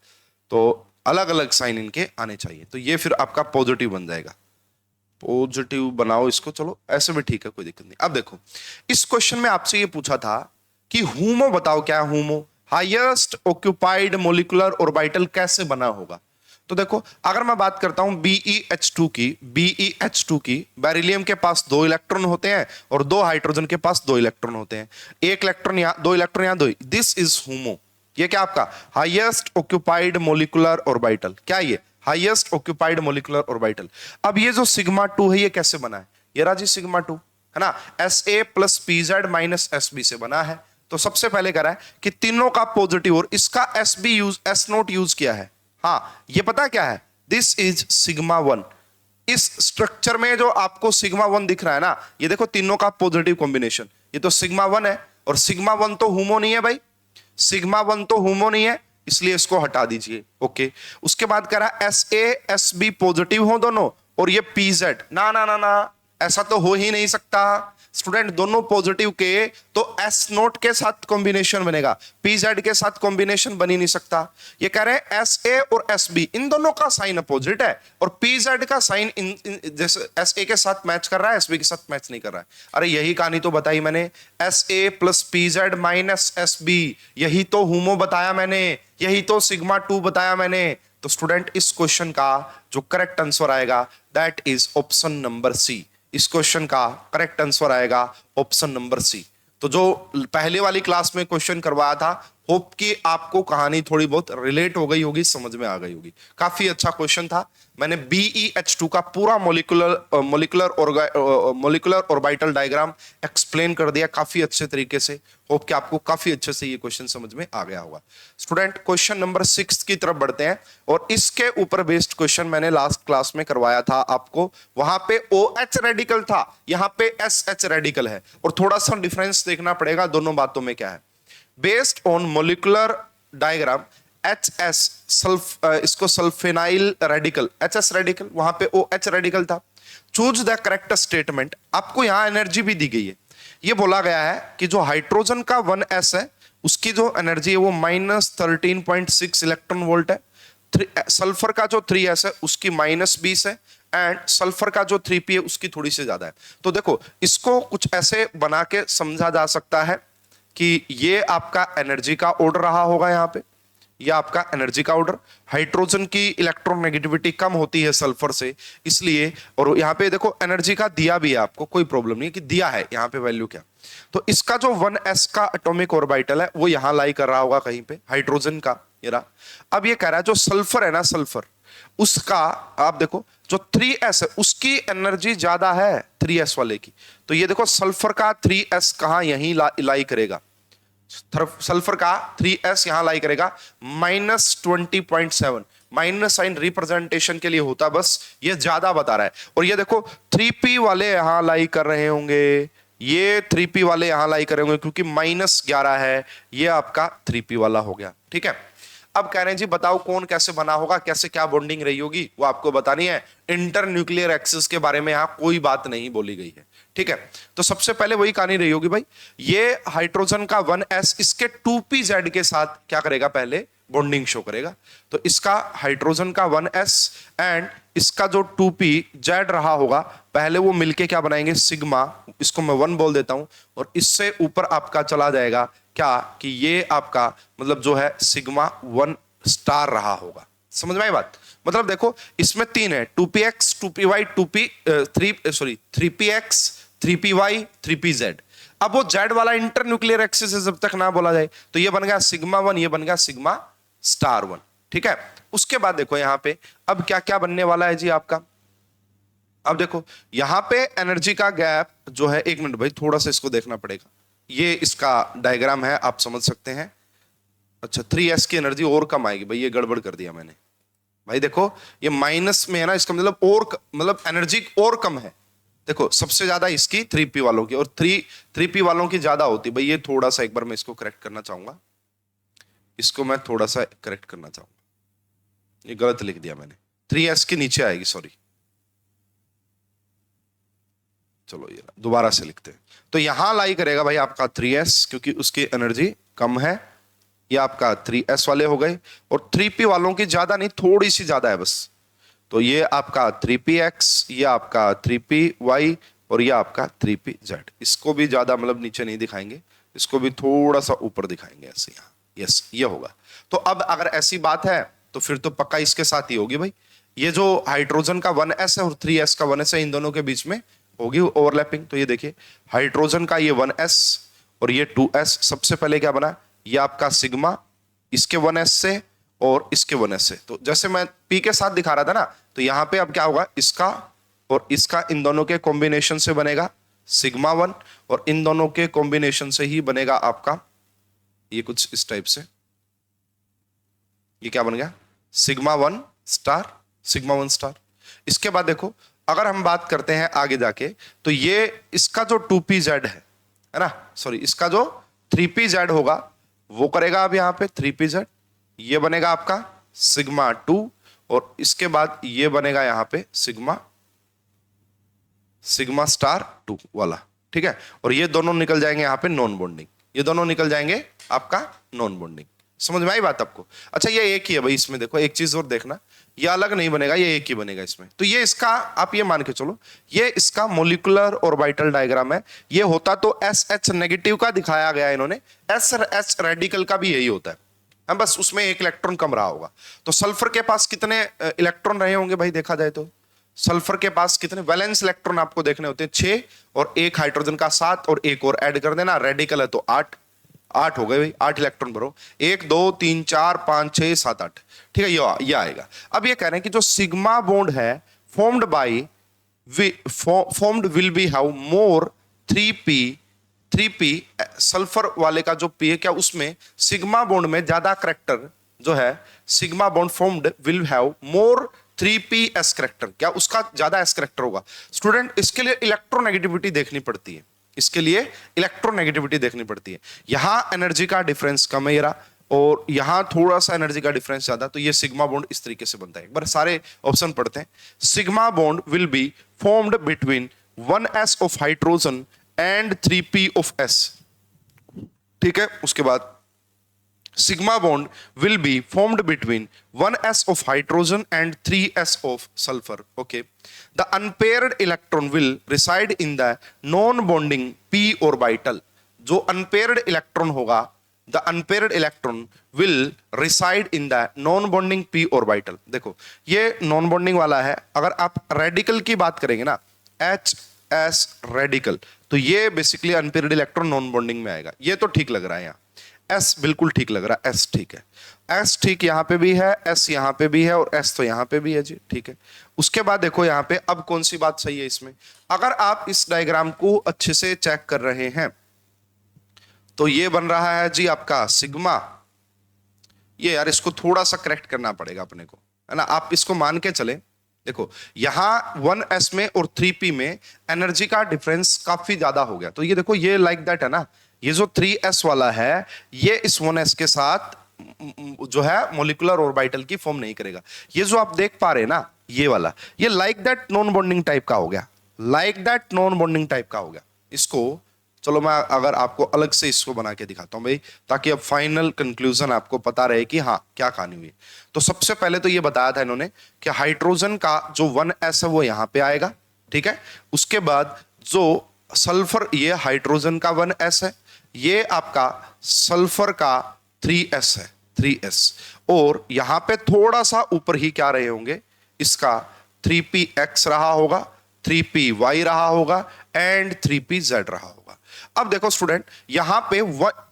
तो अलग अलग साइन इनके आने चाहिए, तो ये फिर आपका पॉजिटिव बन जाएगा। पॉजिटिव बनाओ इसको, चलो ऐसे भी ठीक है, कोई दिक्कत नहीं। अब देखो इस क्वेश्चन में आपसे ये पूछा था कि HUMO बताओ, क्या है HUMO? Highest occupied molecular orbital कैसे बना होगा? तो देखो अगर मैं बात करता हूं BeH2 की, BeH2 की, बेरिलियम के पास 2 इलेक्ट्रॉन होते हैं और 2 हाइड्रोजन के पास 2 इलेक्ट्रॉन होते हैं, 1 इलेक्ट्रॉन यहां, 2 इलेक्ट्रॉन यहां, 2। दिस इज HUMO, ये क्या आपका हाईएस्ट ऑक्यूपाइड मोलिकुलर ऑर्बिटल, क्या ये हाईएस्ट ऑक्यूपाइड मोलिकुलर ऑर्बिटल। अब ये जो सिग्मा 2 है ये कैसे बना है, ये राजी सिग्मा 2 है ना, SA plus PZ minus SB से बना है। तो सबसे पहले कह रहा है कि तीनों का पॉजिटिव और इसका SB यूज S0 यूज किया है। हाँ ये पता क्या है, दिस इज सिग्मा 1। इस स्ट्रक्चर में जो आपको सिग्मा 1 दिख रहा है ना, ये देखो तीनों का पॉजिटिव कॉम्बिनेशन, ये तो सिग्मा 1 है और सिग्मा 1 तो होमो नहीं है भाई, सिग्मा 1 तो होमो नहीं है, इसलिए इसको हटा दीजिए। ओके, उसके बाद कह रहा है SA SB पॉजिटिव हो दोनों और ये PZ, ना ना ना ना, ऐसा तो हो ही नहीं सकता स्टूडेंट, दोनों पॉजिटिव के तो S0 के साथ कॉम्बिनेशन बनेगा, PZ के साथ कॉम्बिनेशन बन ही नहीं सकता। ये कह रहे हैं SA और SB इन दोनों का साइन अपोजिट है और PZ का साइन जैसे SA के साथ मैच कर रहा है, SB के साथ मैच नहीं कर रहा है। अरे यही कहानी तो बताई मैंने, SA plus PZ minus SB, यही तो होमो बताया मैंने, यही तो सिग्मा 2 बताया मैंने। तो स्टूडेंट इस क्वेश्चन का जो करेक्ट आंसर आएगा that is option number C. इस क्वेश्चन का करेक्ट आंसर आएगा ऑप्शन नंबर सी। तो जो पहले वाली क्लास में क्वेश्चन करवाया था, होप कि आपको कहानी थोड़ी बहुत रिलेट हो गई होगी, समझ में आ गई होगी। काफी अच्छा क्वेश्चन था। मैंने BeH2 का पूरा मोलिकुलर ऑर्बिटल डायग्राम एक्सप्लेन कर दिया काफी अच्छे तरीके से। होप कि आपको काफी अच्छे से ये क्वेश्चन समझ में आ गया होगा। स्टूडेंट क्वेश्चन नंबर 6 की तरफ बढ़ते हैं और इसके ऊपर बेस्ड क्वेश्चन मैंने लास्ट क्लास में करवाया था आपको। वहां पे OH रेडिकल था, यहाँ पे SH रेडिकल है और थोड़ा सा डिफरेंस देखना पड़ेगा दोनों बातों में क्या है। Based on molecular diagram HS इसको सल्फेनाइल रेडिकल HS रेडिकल, वहां पे OH रेडिकल था। चूज द करेक्ट स्टेटमेंट, आपको यहां एनर्जी भी दी गई है। ये बोला गया है कि जो हाइड्रोजन का 1s है उसकी जो एनर्जी है वो -13.6 इलेक्ट्रॉन वोल्ट है। सल्फर का जो 3s है उसकी -20 है एंड सल्फर का जो 3p है उसकी थोड़ी सी ज्यादा है। तो देखो इसको कुछ ऐसे बना के समझा जा सकता है कि ये आपका एनर्जी का ऑर्डर रहा होगा, यहाँ पे ये आपका एनर्जी का ऑर्डर। हाइड्रोजन की इलेक्ट्रॉन नेगेटिविटी कम होती है सल्फर से, इसलिए, और यहाँ पे देखो एनर्जी का दिया भी है आपको, कोई प्रॉब्लम नहीं कि दिया है यहाँ पे वैल्यू क्या। तो इसका जो 1s का एटॉमिक ऑर्बिटल है वो यहाँ लाई कर रहा होगा कहीं पे, हाइड्रोजन का ये रहा। अब ये कह रहा है जो सल्फर है ना, सल्फर उसका आप देखो जो 3s है उसकी एनर्जी ज्यादा है 3s वाले की। तो ये देखो सल्फर का 3s कहां यहीं लाई करेगा, सल्फर का 3s यहां लाई करेगा -20.7, माइनस साइन रिप्रेजेंटेशन के लिए होता, बस ये ज्यादा बता रहा है। और ये देखो 3p वाले यहां लाई कर रहे होंगे, ये 3p वाले यहां लाई कर रहे होंगे क्योंकि -11 है, ये आपका 3p वाला हो गया। ठीक है, अब कह रहे हैं जी बताओ कौन कैसे बना होगा, कैसे क्या बॉन्डिंग रही होगी, वो आपको बतानी है। इंटर न्यूक्लियर एक्सिस के बारे में यहां कोई बात नहीं बोली गई है। ठीक है, तो सबसे पहले वही कहानी रही होगी भाई, ये हाइड्रोजन का 1s इसके 2pz के साथ क्या करेगा, पहले बॉन्डिंग शो करेगा। तो इसका हाइड्रोजन का 1s एंड इसका जो 2pz रहा होगा, पहले वो मिलके क्या बनाएंगे, सिग्मा, इसको मैं 1 बोल देता हूं, और इससे ऊपर आपका चला जाएगा क्या कि ये आपका मतलब जो है सिग्मा 1 स्टार रहा होगा। समझ में आई बात, मतलब देखो इसमें 3 है, 2px 2py 3px 3py 3pz। अब वो z वाला इंटर न्यूक्लियर एक्सिस है जब तक ना बोला जाए, तो ये बन गया सिग्मा 1, ये बन गया सिग्मा स्टार 1। ठीक है, उसके बाद देखो यहां पे अब क्या क्या बनने वाला है जी आपका। अब देखो यहां पे एनर्जी का गैप जो है, 1 मिनट भाई थोड़ा सा इसको देखना पड़ेगा, ये इसका डायग्राम है आप समझ सकते हैं। अच्छा 3s की एनर्जी और कम आएगी भाई, ये गड़बड़ कर दिया मैंने भाई। देखो ये माइनस में है ना, इसका मतलब और मतलब एनर्जी और कम है। देखो सबसे ज्यादा इसकी 3p वालों की, और 3p वालों की ज्यादा होती भाई। ये थोड़ा सा एक बार मैं इसको करेक्ट करना चाहूंगा, इसको मैं थोड़ा सा करेक्ट करना चाहूंगा, ये गलत लिख दिया मैंने, 3s के नीचे आएगी, सॉरी। चलो ये दोबारा से लिखते हैं। तो यहां लाई करेगा भाई आपका 3s क्योंकि उसकी एनर्जी कम है, ये आपका 3s वाले हो गए, और 3p वालों की ज्यादा नहीं, थोड़ी सी ज्यादा है बस। तो ये आपका 3px, ये आपका 3py और ये आपका 3pz। इसको भी ज्यादा मतलब नीचे नहीं दिखाएंगे, इसको भी थोड़ा सा ऊपर दिखाएंगे ऐसे यहाँ। यस ये होगा। तो अब अगर ऐसी बात है तो फिर तो पक्का इसके साथ ही होगी भाई। ये जो हाइड्रोजन का 1s है और 3s का 1s है, इन दोनों के बीच में होगी ओवरलैपिंग। तो ये देखिए हाइड्रोजन का ये 1s और ये 2s, सबसे पहले क्या बना, ये आपका सिग्मा इसके 1s से और इसके 1s से। तो जैसे मैं p के साथ दिखा रहा था ना, तो यहां पे अब क्या होगा, इसका और इसका इन दोनों के कॉम्बिनेशन से बनेगा सिग्मा 1, और इन दोनों के कॉम्बिनेशन से ही बनेगा आपका ये कुछ इस टाइप से, ये क्या बन गया, सिग्मा 1 स्टार, सिग्मा 1 स्टार। इसके बाद देखो, अगर हम बात करते हैं आगे जाके, तो ये इसका जो 2pz है ना, सॉरी, इसका जो 3pz होगा वो करेगा अब यहां पे 3pz, ये बनेगा आपका सिग्मा 2, और इसके बाद ये बनेगा यहां पे सिग्मा स्टार 2 वाला, ठीक है। और ये दोनों निकल जाएंगे यहां पे नॉन बॉन्डिंग, ये दोनों निकल जाएंगे आपका नॉन बॉन्डिंग। समझ में आई बात आपको? अच्छा, ये एक ही है भाई, इसमें देखो एक चीज और देखना, ये अलग नहीं बनेगा, ये एक ही बनेगा इसमें। तो ये इसका, आप ये मान के चलो, ये इसका मोलिकुलर ऑर्बिटल डायग्राम है। ये होता तो SH नेगेटिव का दिखाया गया इन्होंने, SH रेडिकल का भी यही होता है, हम बस उसमें एक इलेक्ट्रॉन कम रहा होगा। तो सल्फर के पास कितने इलेक्ट्रॉन रहे होंगे भाई, देखा जाए तो सल्फर के पास कितने वैलेंस इलेक्ट्रॉन आपको देखने होते हैं, 6, और एक हाइड्रोजन का 7, और एक और ऐड कर देना, रेडिकल है तो 8 हो गए भाई, 8 इलेक्ट्रॉन भरो, 1 2 3 4 5 6 7 8, ठीक है, ये आएगा। अब ये कह रहे हैं कि जो सिग्मा बॉन्ड है formed will be have more 3p sulphur वाले का जो p है, क्या उसमें सिग्मा बॉन्ड में ज्यादा करैक्टर जो है, sigma bond formed will have more 3p character, क्या उसका ज्यादा s करैक्टर होगा। स्टूडेंट, इसके लिए इलेक्ट्रोनेगेटिविटी देखनी पड़ती है, इसके लिए इलेक्ट्रोनेगेटिविटी देखनी पड़ती है। यहां एनर्जी का डिफरेंस कम है ये रहा, और यहां थोड़ा सा एनर्जी का डिफरेंस ज्यादा, तो ये सिग्मा बॉन्ड इस तरीके से बनता है। एक बार सारे ऑप्शन पढ़ते हैं। Sigma bond will be formed between 1s of hydrogen and 3p of s, ठीक है। उसके बाद sigma bond will be formed between 1s of hydrogen and 3s of sulfur. Okay, the unpaired electron will reside in the non-bonding p orbital. जो unpaired electron होगा, the unpaired electron will reside in the non-bonding p orbital. देखो, ये non-bonding वाला है। अगर आप radical की बात करेंगे ना, HS radical, तो ये basically unpaired electron non bonding में आएगा। ये तो ठीक लग रहा है, यहाँ S बिल्कुल ठीक लग रहा है, S ठीक है, S ठीक यहां पे भी है, S यहां पे भी है, और S तो यहां पे भी है जी, ठीक है। उसके बाद देखो यहां पे अब कौन सी बात सही है इसमें, अगर आप इस डायग्राम को अच्छे से चेक कर रहे हैं तो ये बन रहा है जी आपका सिग्मा, ये यार इसको थोड़ा सा करेक्ट करना पड़ेगा अपने को, है ना। आप इसको मान के चले, देखो यहां 1s में और 3p में एनर्जी का डिफरेंस काफी ज्यादा हो गया, तो ये देखो ये लाइक दैट है ना, ये जो 3s वाला है ये इस 1s के साथ जो है मोलिकुलर ऑर्बिटल की फॉर्म नहीं करेगा। ये जो आप देख पा रहे हैं ना, ये वाला, ये like that non bonding type का हो गया, like that non bonding type का हो गया। इसको चलो मैं अगर आपको अलग से इसको बना के दिखाता हूं भाई, ताकि अब फाइनल कंक्लूजन आपको पता रहे कि हाँ क्या कहानी हुई। तो सबसे पहले तो ये बताया था इन्होंने कि हाइड्रोजन का जो 1s है वो यहां पे आएगा, ठीक है। उसके बाद जो सल्फर, ये हाइड्रोजन का 1s है, ये आपका सल्फर का 3s है, 3s, और यहां पे थोड़ा सा ऊपर ही क्या रहे होंगे, इसका 3px रहा होगा, 3py रहा होगा, एंड 3pz रहा होगा। अब देखो स्टूडेंट, यहां पे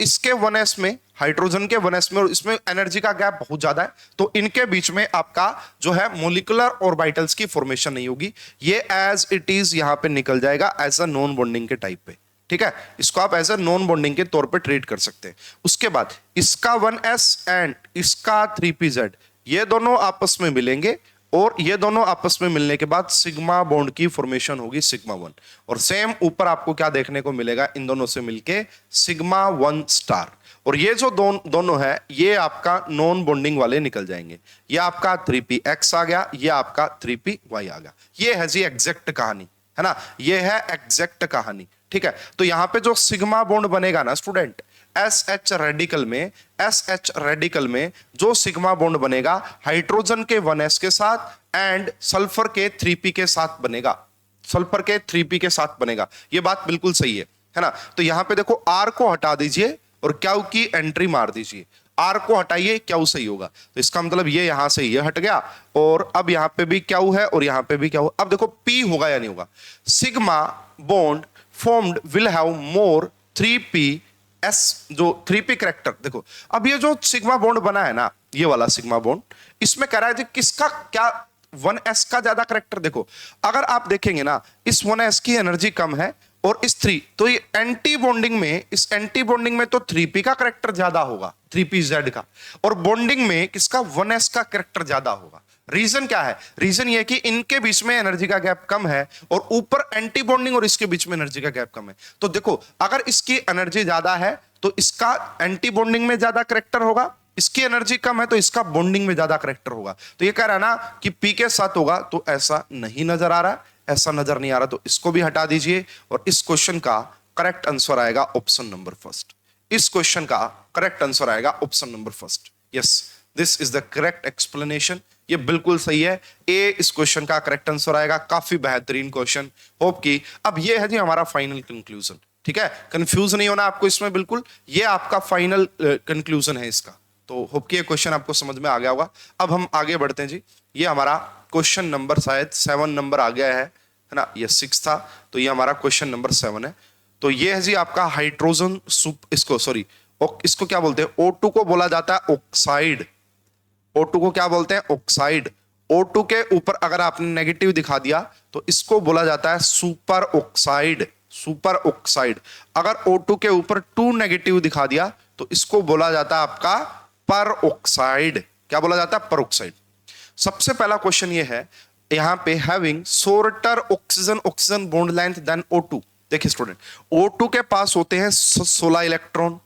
इसके 1s में, हाइड्रोजन के 1s में और इसमें एनर्जी का गैप बहुत ज्यादा है, तो इनके बीच में आपका जो है मोलिकुलर ऑर्बिटल्स की फॉर्मेशन नहीं होगी, ये एज इट इज यहां पे निकल जाएगा एज अ नॉन बॉन्डिंग के टाइप पे, ठीक है। इसको आप एज अ नॉन बॉन्डिंग के तौर पे ट्रीट कर सकते हैं। उसके बाद इसका 1s एंड इसका 3pz, ये दोनों आपस में मिलेंगे, और ये दोनों आपस में मिलने के बाद सिग्मा बॉन्ड की फॉर्मेशन होगी सिग्मा 1, और सेम ऊपर आपको क्या देखने को मिलेगा, इन दोनों से मिलके सिग्मा 1 स्टार। और ये जो दोनों है ये आपका नॉन बॉन्डिंग वाले निकल जाएंगे, ये आपका 3px आ गया, ये आपका 3py आ गया। ये है जी एग्जैक्ट कहानी, है ना, ये है एग्जैक्ट कहानी, ठीक है। तो यहां पे जो सिग्मा बॉन्ड बनेगा ना स्टूडेंट, SH रेडिकल में जो सिग्मा बॉन्ड बनेगा हाइड्रोजन के 1s के साथ एंड सल्फर के 3p के साथ बनेगा, सल्फर के 3p के साथ बनेगा। ये बात बिल्कुल सही है ना। तो यहां पे देखो R को हटा दीजिए और क्यू की एंट्री मार दीजिए, R को हटाइए क्यू सही होगा, तो इसका मतलब ये यहां से ये हट गया, और अब यहां पे भी क्यू है और यहां पे भी क्यू। अब देखो P होगा या नहीं होगा, sigma bond formed will have more 3p S जो 3p करेक्टर, देखो अब ये जो सिग्मा बॉन्ड बना है ना, ये वाला सिग्मा बॉन्ड, इसमें कह रहा है जी किसका क्या 1s का ज्यादा करेक्टर। देखो अगर आप देखेंगे ना, इस 1s की एनर्जी कम है और इस 3, तो ये एंटी बॉन्डिंग में, इस एंटी बॉन्डिंग में तो 3p का करेक्टर ज्यादा होगा, 3pz का, और बॉन्डिंग में किसका 1s का करेक्टर ज्यादा होगा। रीजन क्या है? रीजन ये कि इनके बीच में एनर्जी का गैप कम है और ऊपर एंटी बॉन्डिंग और इसके बीच में एनर्जी का गैप कम है। तो देखो अगर इसकी एनर्जी ज्यादा है तो इसका एंटी बॉन्डिंग में ज्यादा करेक्टर होगा, इसकी एनर्जी कम है तो इसका बॉन्डिंग में ज्यादा करेक्टर होगा। तो ये कह रहा है ना कि पी के साथ होगा, तो ऐसा नहीं नजर आ रहा, ऐसा नजर नहीं आ रहा, तो इसको भी हटा दीजिए और इस क्वेश्चन का करेक्ट आंसर आएगा ऑप्शन नंबर फर्स्ट। इस क्वेश्चन का करेक्ट आंसर आएगा option number first. Yes, this is the correct explanation. ये बिल्कुल सही है, ए इस क्वेश्चन का करेक्ट आंसर आएगा। काफी बेहतरीन क्वेश्चन। होप कि अब ये है जी हमारा फाइनल कंक्लूजन। ठीक है, कंफ्यूज नहीं होना आपको इसमें बिल्कुल, ये आपका फाइनल कंक्लूजन है इसका। तो होप कि ये क्वेश्चन आपको समझ में आ गया होगा। अब हम आगे बढ़ते हैं जी। ये हमारा क्वेश्चन नंबर शायद 7 नंबर आ गया है ना, ये 6 था, तो ये हमारा क्वेश्चन नंबर 7 है। तो ये है जी आपका हाइड्रोजन इसको सॉरी इसको क्या बोलते हैं? O2 को बोला जाता है ऑक्साइड। O2 को क्या बोलते हैं? ऑक्साइड। O2 के ऊपर अगर आपने नेगेटिव दिखा दिया तो इसको बोला जाता है सुपर ऑक्साइड। Super oxide. अगर O2 के ऊपर 2 नेगेटिव दिखा दिया तो इसको बोला जाता है आपका पर ऑक्साइड। क्या बोला जाता है? पर ऑक्साइड। सबसे पहला क्वेश्चन ये है यहां पे, having shorter oxygen bond length than O2। देखिए स्टूडेंट, O2 के पास होते हैं 16 electron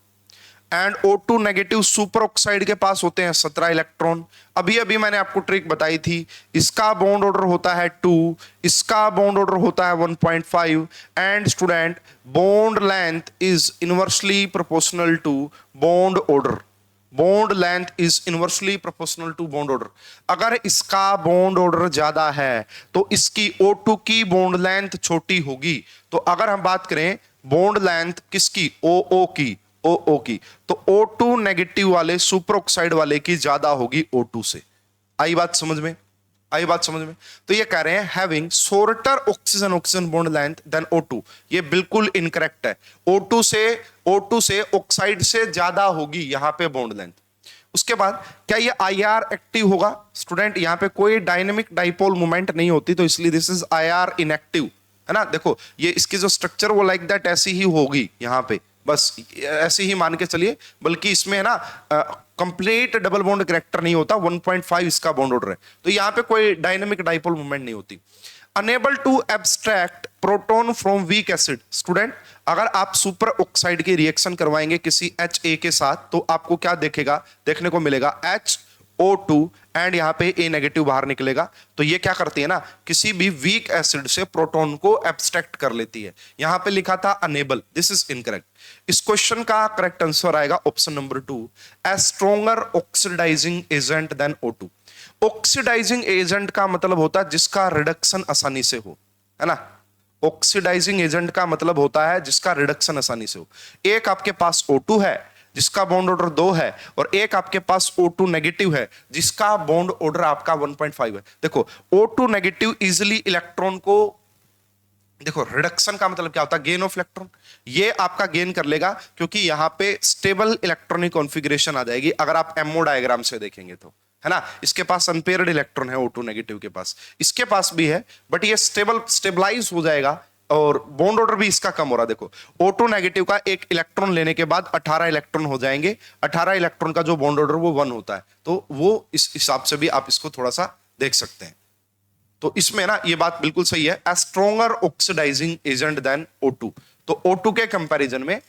and O2 negative superoxide के पास होते हैं 17 इलेक्ट्रॉन। अभी मैंने आपको ट्रिक बताई थी, इसका बॉन्ड ऑर्डर होता है 2, इसका बॉन्ड ऑर्डर होता है 1.5 and student bond length is inversely proportional to bond order. Bond length is inversely proportional to bond order. अगर इसका बॉन्ड ऑर्डर ज्यादा है तो इसकी O2 की बॉन्ड लेंथ छोटी होगी। तो अगर हम बात करें बॉन्ड लेंथ किसकी? OO की, तो O2 नेगेटिव वाले सुपर ऑक्साइड वाले की ज्यादा होगी O2 से। आई बात समझ में? आई बात समझ में? तो ये कह रहे हैं having shorter oxygen bond length than O2। ये बिल्कुल इनकरेक्ट है। O2 से ऑक्साइड से ज्यादा होगी यहां पे बॉन्ड लेंथ। उसके बाद क्या ये IR एक्टिव होगा? स्टूडेंट यहां पे कोई डायनेमिक डाइपोल मोमेंट नहीं होती, तो इसलिए दिस इज IR इनएक्टिव, है ना। देखो ये इसकी जो स्ट्रक्चर वो लाइक दैट ऐसी ही होगी यहां पे, बस ऐसे ही मान के चलिए। बल्कि इसमें है ना कंप्लीट डबल बॉन्ड करेक्टर नहीं होता, 1.5 इसका बॉन्ड ऑर्डर है, तो यहां पे कोई डायनेमिक डाइपोल मूवमेंट नहीं होती। Unable to abstract proton from weak acid. Student अगर आप सुपर ऑक्साइड की रिएक्शन करवाएंगे किसी HA के साथ तो आपको क्या देखने को मिलेगा? HO2 एंड यहां पे A नेगेटिव बाहर निकलेगा। तो ये क्या करती है ना, किसी भी वीक एसिड से प्रोटॉन को एब्स्ट्रैक्ट कर लेती है। यहां पे लिखा था अनेबल, दिस इज इनकरेक्ट। इस क्वेश्चन का करेक्ट आंसर आएगा option number 2, a stronger oxidising agent than O2। Oxidising agent का मतलब होता है जिसका रिडक्शन आसानी से हो, है ना। ऑक्सीडाइजिंग एजेंट का मतलब होता है जिसका रिडक्शन आसानी से हो। एक आपके पास O2 है जिसका बॉन्ड ऑर्डर 2 है, और एक आपके पास O2 नेगेटिव है जिसका बॉन्ड ऑर्डर आपका 1.5 है। देखो O2 नेगेटिव इजिली इलेक्ट्रॉन को, देखो रिडक्शन का मतलब क्या होता है? Gain of electron. ये आपका गेन कर लेगा क्योंकि यहां पे स्टेबल इलेक्ट्रॉनिक कॉन्फ़िगरेशन आ जाएगी। अगर आप एमओ डायग्राम से देखेंगे तो, है ना, इसके पास अनपेयर्ड इलेक्ट्रॉन है O2 नेगेटिव के पास, इसके पास भी है, बट ये स्टेबलाइज हो जाएगा और बॉन्ड ऑर्डर भी इसका कम हो रहा है। देखो O2 नेगेटिव का एक इलेक्ट्रॉन लेने के बाद 18 इलेक्ट्रॉन हो जाएंगे। 18 इलेक्ट्रॉन का जो बॉन्ड ऑर्डर वो 1 होता है, तो वो इस हिसाब से भी आप इसको थोड़ा सा देख सकते हैं। तो इसमें ना ये बात बिल्कुल सही है, a stronger oxidising agent than O2। तो O2 के कंपैरिजन में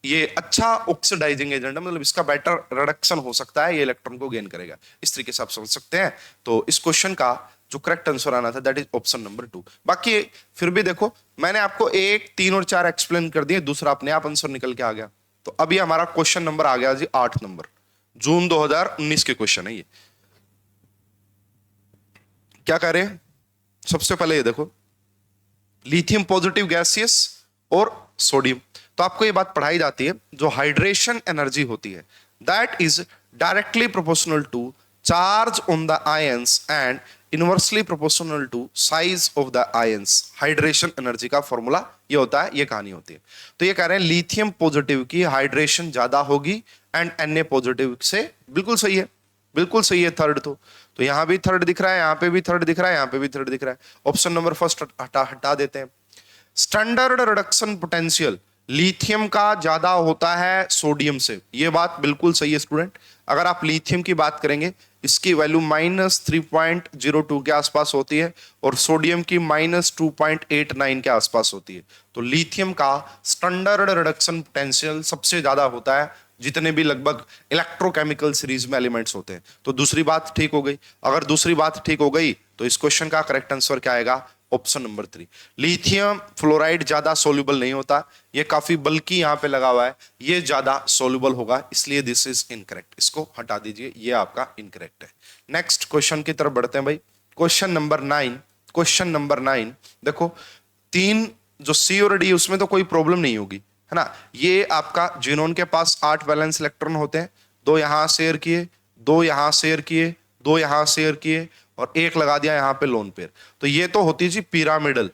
ये अच्छा ऑक्सीडाइजिंग एजेंट है, मतलब इसका बेटर रिडक्शन हो सकता है, ये इलेक्ट्रॉन को गेन करेगा। इस तरीके से आप समझ सकते हैं। तो इस क्वेश्चन का जो करेक्ट आंसर आना था दैट इज ऑप्शन नंबर 2। बाकी फिर भी देखो मैंने आपको 1, 3 और 4 एक्सप्लेन कर दिए, दूसरा अपने आप आंसर निकल के आ गया। तो अभी हमारा क्वेश्चन नंबर आ गया जी 8 नंबर, जून 2019 के क्वेश्चन है ये। क्या कह रहे हैं? सबसे पहले ये देखो, लिथियम पॉजिटिव गैसियस और सोडियम। तो आपको ये बात पढ़ाई जाती है, जो हाइड्रेशन एनर्जी होती है that is directly proportional to charge on the ions and inversely proportional to size of the ions. Hydration energy का फॉर्मूला ये होता है, ये कहानी होती है। तो ये कह रहे हैं लिथियम पॉजिटिव की हाइड्रेशन ज्यादा होगी एंड Na पॉजिटिव से। बिल्कुल सही है, बिल्कुल सही है। थर्ड तो यहां भी थर्ड दिख रहा है, यहां पे भी थर्ड दिख रहा है, यहां पे भी थर्ड दिख रहा है। ऑप्शन नंबर फर्स्ट हटा देते हैं। स्टैंडर्ड रिडक्शन पोटेंशियल लिथियम का ज्यादा होता है सोडियम से, ये बात बिल्कुल सही है स्टूडेंट। अगर आप लिथियम की बात करेंगे, इसकी वैल्यू -3.02 के आसपास होती है और सोडियम की -2.89 के आसपास होती है। तो लिथियम का स्टैंडर्ड रिडक्शन पोटेंशियल सबसे ज्यादा होता है जितने भी लगभग इलेक्ट्रोकेमिकल सीरीज में एलिमेंट्स होते हैं। तो दूसरी बात ठीक हो गई। अगर दूसरी बात ठीक हो गई तो इस क्वेश्चन का करेक्ट आंसर क्या आएगा? Option number 3। लिथियम फ्लोराइड ज्यादा सोल्यूबल नहीं होता, ये काफी बल्कि यहां पे लगा हुआ है, ये ज्यादा सोल्यूबल होगा, इसलिए दिस इज इनकरेक्ट। इसको हटा दीजिए, ये आपका इनकरेक्ट है। नेक्स्ट क्वेश्चन की तरफ बढ़ते हैं भाई। Question number 9। क्वेश्चन नंबर 9 देखो, 3 जो सी और डी उसमें तो कोई प्रॉब्लम नहीं होगी, है ना। ये आपका जिनोन के पास 8 वैलेंस इलेक्ट्रॉन होते हैं, 2 यहां शेयर किए, 2 यहां शेयर किए, 2 यहां शेयर किए और 1 लगा दिया यहां पे लोन पेयर। तो ये तो होती जी पिरामिडल,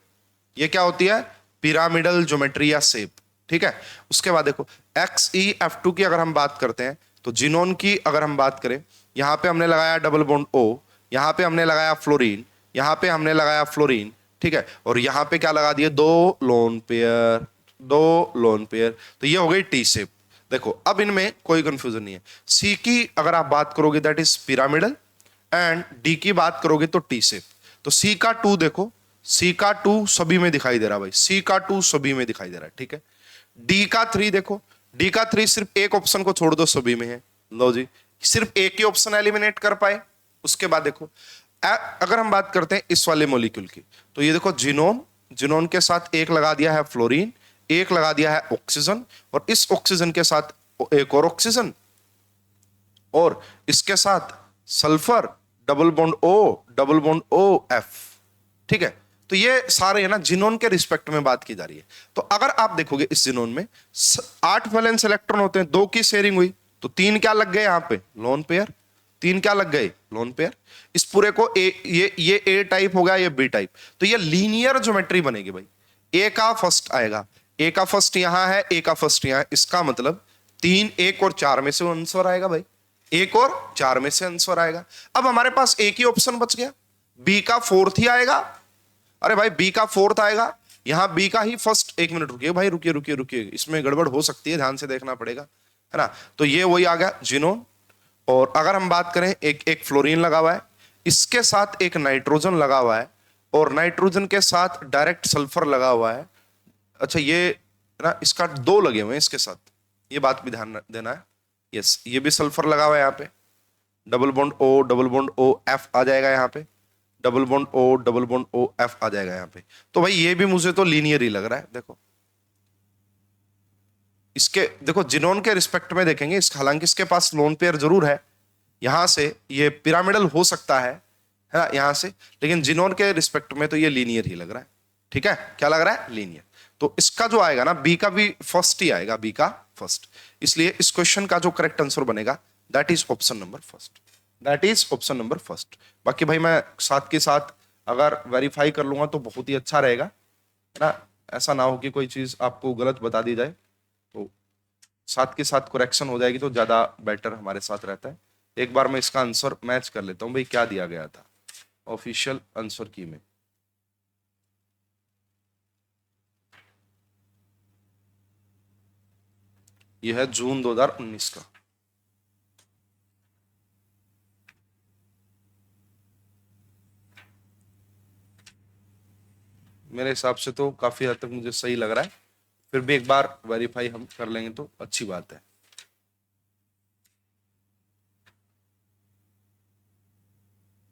ये क्या होती है? पिरामिडल ज्योमेट्री या शेप, ठीक है। उसके बाद देखो XeF2 की अगर हम बात करते हैं तो जिनोन की अगर हम बात करें, यहां पे हमने लगाया डबल बॉन्ड O, यहां पे हमने लगाया फ्लोरीन, यहां पे हमने लगाया फ्लोरीन, ठीक है। और यहां पे क्या लगा दिए? 2 लोन पेयर, 2 लोन पेयर। तो ये हो गई टी शेप। देखो अब इनमें कोई कंफ्यूजन नहीं है। सी की अगर आप बात करोगे that is pyramidal and D की बात करोगे तो टी शेप। तो सी का 2 देखो, सी का 2 सभी में दिखाई दे रहा है भाई, सी का 2 सभी में दिखाई दे रहा है, ठीक है। डी का 3 देखो, डी का 3 सिर्फ एक ऑप्शन को छोड़ दो सभी में है। लो जी, सिर्फ एक ही ऑप्शन एलिमिनेट कर पाए। उसके बाद देखो अगर हम बात करते हैं इस वाले मॉलिक्यूल की, तो ये देखो जिनोन, जिनोन के साथ 1 लगा दिया है फ्लोरीन, 1 लगा दिया है ऑक्सीजन और इस ऑक्सीजन के साथ एक और ऑक्सीजन और इसके साथ sulphur, double bond O, double bond OF, ठीक है। तो ये सारे है ना जिनोन के रिस्पेक्ट में बात की जा रही है। तो अगर आप देखोगे इस जिनोन में 8 वैलेंस इलेक्ट्रॉन होते हैं, 2 की शेयरिंग हुई तो 3 क्या लग गए यहां पे? Lone pair. 3 क्या लग गए? Lone pair. इस पूरे को ये ए टाइप हो गया, ये बी टाइप। तो ये लीनियर ज्योमेट्री बनेगी भाई। ए का फर्स्ट आएगा, ए का फर्स्ट यहां है, ए का फर्स्ट यहां है, इसका मतलब 3, 1 और 4 में से आंसर आएगा भाई, 1 और 4 में से आंसर आएगा। अब हमारे पास एक ही ऑप्शन बच गया, बी का 4th ही आएगा। अरे भाई बी का 4th आएगा, यहां बी का ही फर्स्ट। 1 मिनट रुकिए भाई, रुकिए रुकिए रुकिए, इसमें गड़बड़ हो सकती है, ध्यान से देखना पड़ेगा, है ना। तो ये वही आ गया जिनोन। और अगर हम बात करें एक फ्लोरीन लगा हुआ है, इसके साथ एक नाइट्रोजन लगा हुआ है और नाइट्रोजन के साथ डायरेक्ट सल्फर लगा हुआ है। अच्छा ये ना इसका 2 लगे हुए हैं इसके साथ, ये बात भी ध्यान देना है। यस, ये भी सल्फर लगा हुआ है यहाँ पे, double bond O, double bond OF आ जाएगा यहाँ पे, double bond O, double bond OF आ जाएगा यहाँ पे। तो भाई ये भी मुझे तो लीनियर ही लग रहा है। देखो इसके, देखो जिनोन के रिस्पेक्ट में देखेंगे, इस हालांकि इसके पास लोन पेयर जरूर है, यहां से ये पिरामिडल हो सकता है ना यहां से, लेकिन जिनोन के रिस्पेक्ट में तो ये लीनियर ही लग रहा है, ठीक है। क्या लग रहा है? लीनियर। तो इसका जो आएगा ना बी का भी फर्स्ट ही आएगा, बी का फर्स्ट। इसलिए इस क्वेश्चन का जो करेक्ट आंसर बनेगा that is option number first, that is option number first. बाकी भाई मैं साथ के साथ अगर वेरीफाई कर लूंगा तो बहुत ही अच्छा रहेगा, है ना। ऐसा ना हो कि कोई चीज आपको गलत बता दी जाए, तो साथ के साथ करेक्शन हो जाएगी तो ज्यादा बेटर हमारे साथ रहता है। एक बार मैं इसका आंसर मैच कर लेता हूं भाई, क्या दिया गया था ऑफिशियल आंसर की में। यह है जून 2019 का। मेरे हिसाब से तो काफी हद तक मुझे सही लग रहा है, फिर भी एक बार वेरीफाई हम कर लेंगे तो अच्छी बात है।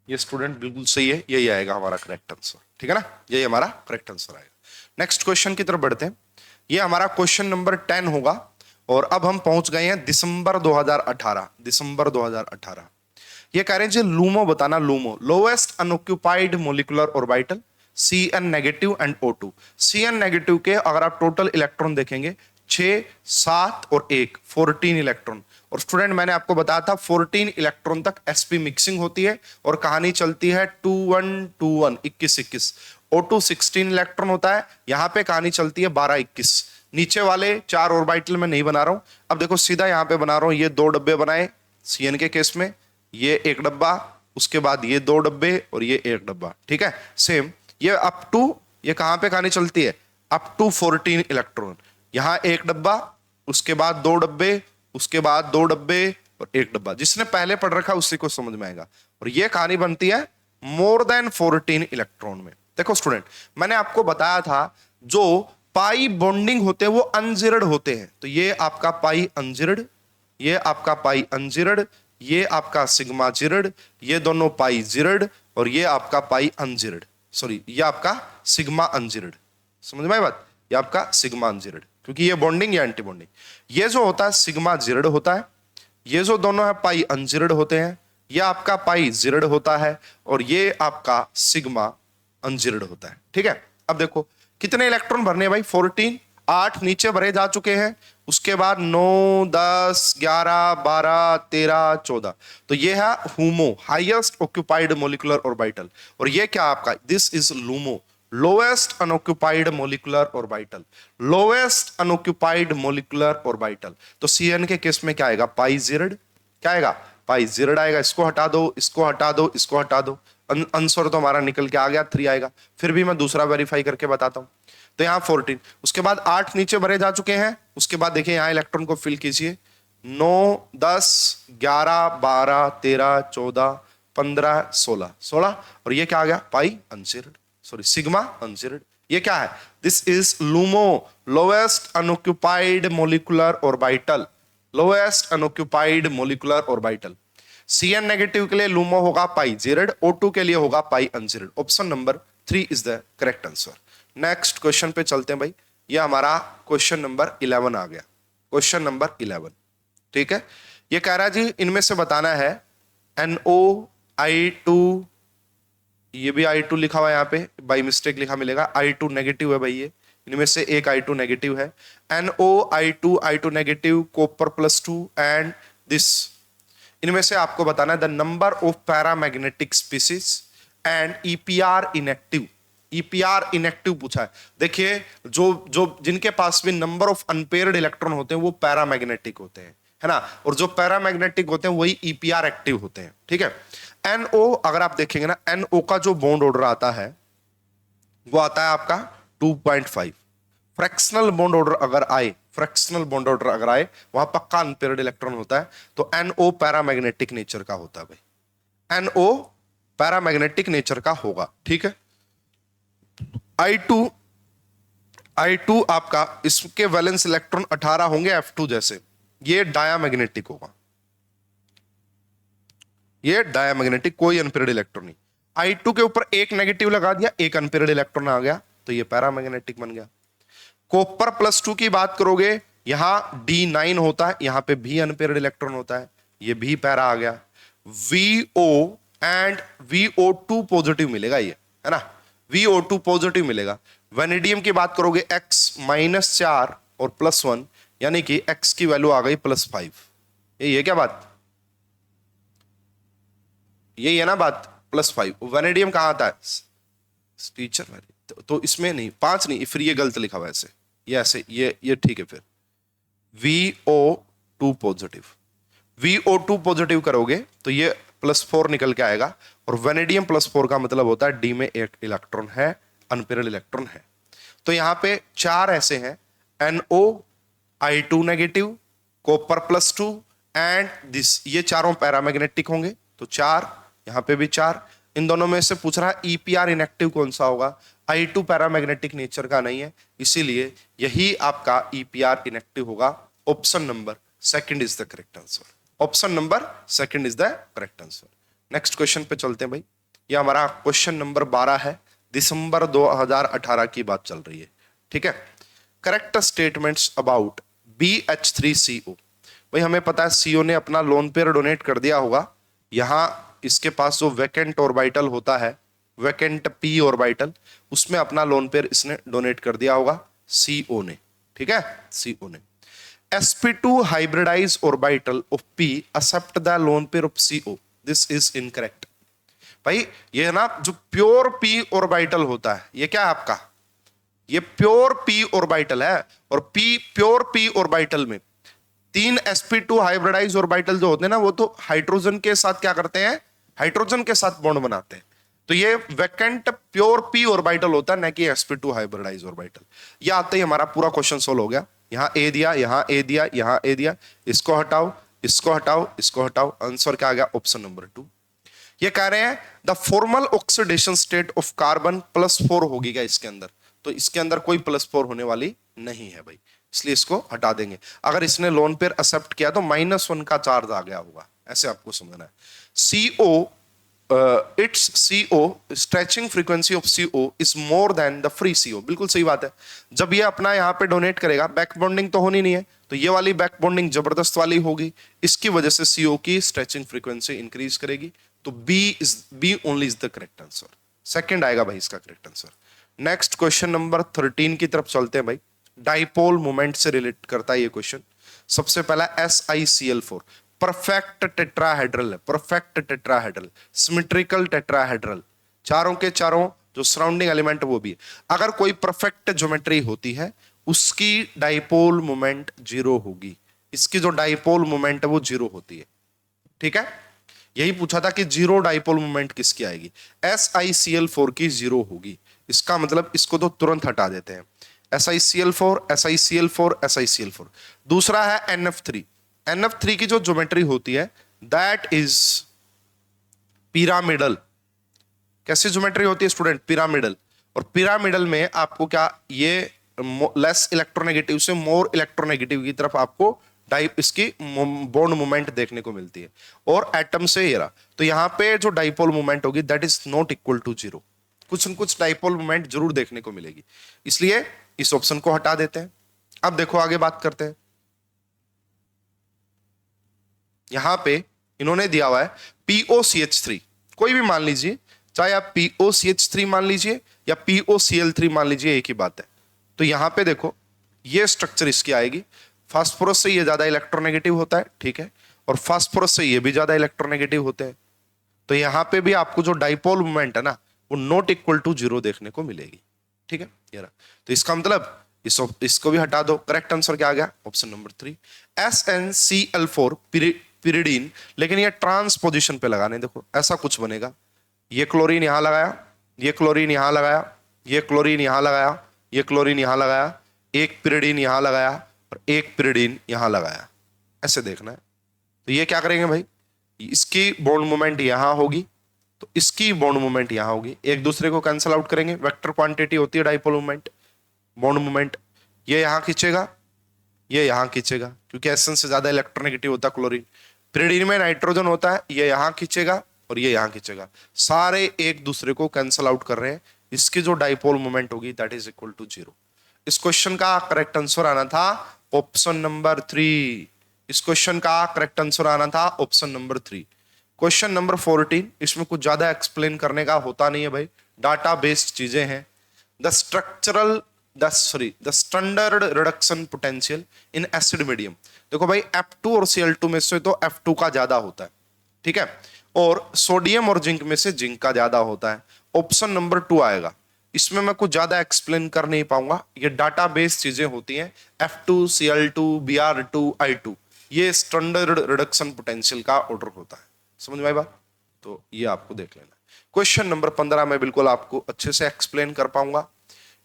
ये स्टूडेंट बिल्कुल सही है, यही आएगा हमारा करेक्ट आंसर, ठीक है ना, यही हमारा करेक्ट आंसर आएगा। नेक्स्ट क्वेश्चन की तरफ बढ़ते हैं। ये हमारा क्वेश्चन नंबर 10 होगा और अब हम पहुंच गए हैं दिसंबर 2018। दिसंबर 2018 ये कह रहे हैं जी लूमो बताना, LUMO lowest unoccupied molecular orbital Cn negative and O2। Cn negative के अगर आप टोटल इलेक्ट्रॉन देखेंगे 6, 7 और 1, 14 इलेक्ट्रॉन, और स्टूडेंट मैंने आपको बताया था 14 इलेक्ट्रॉन तक sp मिक्सिंग होती है और कहानी चलती है 2121 21 O2 16 इलेक्ट्रॉन होता है, यहां पे कहानी चलती है 12 21। नीचे वाले 4 ऑर्बिटल में नहीं बना रहा हूं, अब देखो सीधा यहां पे बना रहा हूं। ये 2 डब्बे बनाए Cn के केस में, ये एक डब्बा, उसके बाद ये 2 डब्बे और ये एक डब्बा, ठीक है। सेम ये अप टू, ये कहां पे कहानी चलती है अप टू 14 इलेक्ट्रॉन, यहां एक डब्बा, उसके बाद 2 डब्बे, उसके बाद 2 डब्बे और एक डब्बा। जिसने पहले पढ़ रखा उसी को समझ में आएगा। और ये कहानी बनती है मोर देन 14 इलेक्ट्रॉन में। देखो स्टूडेंट मैंने आपको बताया था जो पाई बॉन्डिंग होते हैं वो अनजिरड होते हैं, तो ये आपका पाई अनजिरड, ये आपका पाई अनजिरड, ये आपका सिग्मा जिरड, ये दोनों पाई जिरड और ये आपका पाई अनजिरड, सॉरी ये आपका सिग्मा अनजिरड। समझ में आई बात? ये आपका सिग्मा अनजिरड, क्योंकि ये बॉन्डिंग या एंटी बॉन्डिंग। ये जो होता है सिग्मा जिरड होता है, ये जो दोनों है पाई अनजिरड होते हैं, ये आपका पाई जिरड होता है और ये आपका सिग्मा अनजिरड होता है, ठीक है। अब देखो कितने इलेक्ट्रॉन भरने हैं भाई 14, 8 नीचे भरे जा चुके हैं, उसके बाद 9 10 11 12 13 14, तो ये है HUMO highest occupied molecular orbital. और ये क्या आपका this is LUMO lowest unoccupied molecular orbital, lowest unoccupied molecular orbital. तो Cn के केस में क्या आएगा पाई जिरड, क्या आएगा पाई जिरड आएगा। इसको हटा दो, इसको हटा दो, इसको हटा दो, आंसर तो हमारा निकल के आ गया 3 आएगा। फिर भी मैं दूसरा वेरीफाई करके बताता हूं। तो यहाँ 14, उसके बाद 8 नीचे भरे जा चुके हैं, उसके बाद देखिए यहाँ इलेक्ट्रॉन को फिल कीजिए 9 10 11 12 13 14 15 16 16 और ये क्या आ गया पाई अनजिरड, सॉरी सिग्मा अनजिरड। ये क्या है this is LUMO lowest unoccupied molecular orbital, lowest unoccupied molecular orbital. Cn negative के लिए LUMO होगा पाई जिरड, O2 के लिए होगा पाई अनजिरड। Option number 3 is the correct answer. Next question पे चलते हैं भाई, ये हमारा क्वेश्चन नंबर 11 आ गया, क्वेश्चन नंबर 11, ठीक है। ये कह रहा है जी इनमें से बताना है NO(I2), ये भी I2 लिखा हुआ है यहाँ पे, बाई मिस्टेक लिखा मिलेगा, I2 नेगेटिव है भाई, ये इनमें से एक I2 नेगेटिव है। NO(I2) negative, copper +2 and this, इनमें से आपको बताना है the number of paramagnetic species and EPR inactive. EPR inactive पूछा है। देखिए जो जो जिनके पास भी नंबर ऑफ अनपेयर्ड इलेक्ट्रॉन होते हैं वो पैरामैग्नेटिक होते हैं, है ना, और जो पैरामैग्नेटिक होते हैं वही EPR एक्टिव होते हैं, ठीक है। NO अगर आप देखेंगे ना, NO का जो बॉन्ड ऑर्डर आता है वो आता है आपका 2.5। फ्रैक्शनल बॉन्ड ऑर्डर अगर आए, फ्रैक्शनल बॉन्ड ऑर्डर अगर आए वहां पक्का अनपेयर्ड इलेक्ट्रॉन होता है, तो NO पैरामैग्नेटिक नेचर का होता है भाई, NO पैरामैग्नेटिक नेचर का होगा, ठीक है। I2 आपका इसके वैलेंस इलेक्ट्रॉन 18 होंगे F2 जैसे, ये डायामैग्नेटिक होगा, ये डायामैग्नेटिक, कोई अनपेयर्ड इलेक्ट्रॉन नहीं। I2 के ऊपर एक नेगेटिव लगा दिया, एक अनपेयर्ड इलेक्ट्रॉन आ गया, तो ये पैरामैग्नेटिक बन गया। कॉपर +2 की बात करोगे, यहां D9 होता है, यहां पे भी अनपेयर्ड इलेक्ट्रॉन होता है, ये भी पैरा आ गया। VO एंड VO2 पॉजिटिव मिलेगा, ये है ना, VO2 पॉजिटिव मिलेगा। वेनेडियम की बात करोगे X -4 और +1, यानी कि X की वैल्यू आ गई +5। ये क्या बात, यही है ना बात, +5। वेनेडियम कहां आता है टीचर, तो इसमें नहीं 5 नहीं, फिर ये गलत लिखा हुआ ऐसे, ये ऐसे, ये ठीक है। फिर VO2 पॉजिटिव, VO2 पॉजिटिव करोगे तो ये +4 निकल के आएगा, और वेनेडियम +4 का मतलब होता है D में एक इलेक्ट्रॉन है, अनपेयर्ड इलेक्ट्रॉन है। तो यहां पे 4 ऐसे हैं, NO, I2 negative, copper +2 and this, ये चारों पैरामैग्नेटिक होंगे, तो 4, यहां पे भी 4। इन दोनों में से पूछ रहा है EPR इनएक्टिव कौन सा होगा, I2 पैरामैग्नेटिक नेचर का नहीं है, इसीलिए यही आपका EPR इनएक्टिव होगा। Option number 2 is the correct answer, option number 2 is the correct answer. Next question पे चलते हैं भाई, ये हमारा क्वेश्चन नंबर 12 है, दिसंबर 2018 की बात चल रही है, ठीक है। Correct statements about BH3CO। भाई हमें पता है CO ने अपना लोन पेयर डोनेट कर दिया होगा, यहां इसके पास जो वैकेंट ऑर्बिटल होता है, वैकेंट p ऑर्बिटल, उसमें अपना लोन पेयर इसने डोनेट कर दिया होगा CO ने, ठीक है, CO ने। sp2 hybridized orbital of p accept the lone pair of co, this is incorrect। भाई ये है ना जो प्योर p ऑर्बिटल होता है, ये क्या है आपका, ये प्योर p ऑर्बिटल है, और प्योर p ऑर्बिटल में 3 sp2 हाइब्रिडाइज ऑर्बिटल जो होते हैं ना, वो तो हाइड्रोजन के साथ क्या करते हैं, हाइड्रोजन के साथ बॉन्ड बनाते हैं। तो ये वैकेंट प्योर p ऑर्बिटल होता है, ना कि sp2 हाइब्रिडाइज ऑर्बिटल। ये आते ही हमारा पूरा क्वेश्चन सोल्व हो गया। यहां ए दिया, यहां ए दिया, यहां ए दिया, इसको हटाओ, इसको हटाओ, इसको हटाओ, आंसर क्या आ गया, ऑप्शन नंबर 2। ये कह रहे हैं the formal oxidation state of carbon +4 होगी क्या इसके अंदर, तो इसके अंदर कोई +4 होने वाली नहीं है भाई, इसलिए इसको हटा देंगे। अगर इसने लोन पेयर एक्सेप्ट किया तो -1 का चार्ज आ गया होगा, ऐसे आपको समझना है। CO it's CO stretching frequency of CO is more than the free CO, बिल्कुल सही बात है। जब ये अपना यहाँ पे डोनेट करेगा, बैक बॉन्डिंग तो होनी नहीं है, तो ये वाली बैक बॉन्डिंग जबरदस्त वाली होगी, इसकी वजह से CO की स्ट्रेचिंग फ्रीक्वेंसी इंक्रीज करेगी। तो B only is the correct answer, second आएगा भाई इसका correct answer. Next question number 13 की तरफ चलते हैं भाई। डाइपोल मोमेंट से रिलेट करता है ये क्वेश्चन। सबसे पहला SiCl4 परफेक्ट टेट्राहेड्रल है, परफेक्ट टेट्राहेड्रल, सिमेट्रिकल टेट्राहेड्रल, चारों के चारों जो सराउंडिंग एलिमेंट वो भी है। अगर कोई परफेक्ट ज्योमेट्री होती है उसकी डाइपोल मोमेंट 0 होगी, इसकी जो डाइपोल मोमेंट है वो 0 होती है, ठीक है। यही पूछा था कि 0 डाइपोल मोमेंट किसकी आएगी, SiCl4 की 0 होगी। इसका मतलब इसको तो तुरंत हटा देते हैं, SiCl4 SiCl4 SiCl4। दूसरा है NF3, NF3 की जो ज्योमेट्री होती है दैट इज पिरामिडल। कैसी ज्योमेट्री होती है स्टूडेंट, पिरामिडल। और पिरामिडल में आपको क्या, ये लेस इलेक्ट्रोनेगेटिव से मोर इलेक्ट्रोनेगेटिव की तरफ आपको इसकी बॉन्ड मूवमेंट देखने को मिलती है, और एटम से ये रहा। तो यहां पे जो डाइपोल मूवमेंट होगी that is not equal to 0, कुछ न कुछ डाइपोल मूवमेंट जरूर देखने को मिलेगी, इसलिए इस ऑप्शन को हटा देते हैं। अब देखो आगे बात करते हैं। यहां पे इन्होंने दिया हुआ है POCH3, कोई भी मान लीजिए, चाहे आप POCH3 मान लीजिए या POCl3 मान लीजिए, एक ही बात है। तो यहां पे देखो ये स्ट्रक्चर इसकी आएगी, फास्फोरस से ये ज्यादा इलेक्ट्रोनेगेटिव होता है, ठीक है, और फास्फोरस से ये भी ज्यादा इलेक्ट्रोनेगेटिव होते हैं। तो यहां पे भी आपको जो डाइपोल मूवमेंट है ना वो नॉट इक्वल टू 0 देखने को मिलेगी, ठीक है। ये रहा, तो इसका मतलब इसको भी हटा दो। करेक्ट आंसर क्या आ गया, ऑप्शन नंबर 3 SnCl4 पिरिडीन। लेकिन ये ट्रांसपोजिशन पे लगाने, देखो ऐसा कुछ बनेगा, ये क्लोरीन यहां लगाया, ये क्लोरीन यहां लगाया, ये क्लोरीन यहां लगाया, ये क्लोरीन यहां लगाया, एक पिरिडीन यहां लगाया और एक पिरिडीन यहां लगाया, ऐसे देखना है। तो ये क्या करेंगे भाई, इसकी बॉन्ड मूवमेंट यहां होगी तो इसकी बॉन्ड मूवमेंट यहां होगी, एक दूसरे को कैंसिल आउट करेंगे। वेक्टर क्वांटिटी होती है डाइपोल मूवमेंट, बॉन्ड मूवमेंट। ये यहां खींचेगा, ये यहां खींचेगा, क्योंकि एसन से ज्यादा इलेक्ट्रोनेगेटिव होता है क्लोरीन। पिरिडीन में नाइट्रोजन होता है, ये यहां खींचेगा और ये यहां खींचेगा, सारे एक दूसरे को कैंसिल आउट कर रहे हैं। इसकी जो डाइपोल मूवमेंट होगी दैट इज इक्वल टू 0। इस क्वेश्चन का करेक्ट आंसर आना था ऑप्शन नंबर 3। इस क्वेश्चन का करेक्ट आंसर आना था ऑप्शन नंबर 3। क्वेश्चन नंबर 14, इसमें कुछ ज्यादा एक्सप्लेन करने का होता नहीं है भाई, डाटा बेस्ड चीजें हैं। The standard reduction potential in acid medium. देखो भाई F2 और Cl2 में से तो F2 का ज्यादा होता है, ठीक है, और सोडियम और जिंक में से जिंक का ज्यादा होता है। ऑप्शन नंबर 2 आएगा। इसमें मैं कुछ ज्यादा एक्सप्लेन कर नहीं पाऊंगा, ये डाटा बेस्ड चीजें होती हैं। F2 Cl2 Br2 I2 ये स्टैंडर्ड रिडक्शन पोटेंशियल का ऑर्डर होता है, समझ में आई बात, तो ये आपको देख लेना। क्वेश्चन नंबर 15 में बिल्कुल आपको अच्छे से एक्सप्लेन कर पाऊंगा।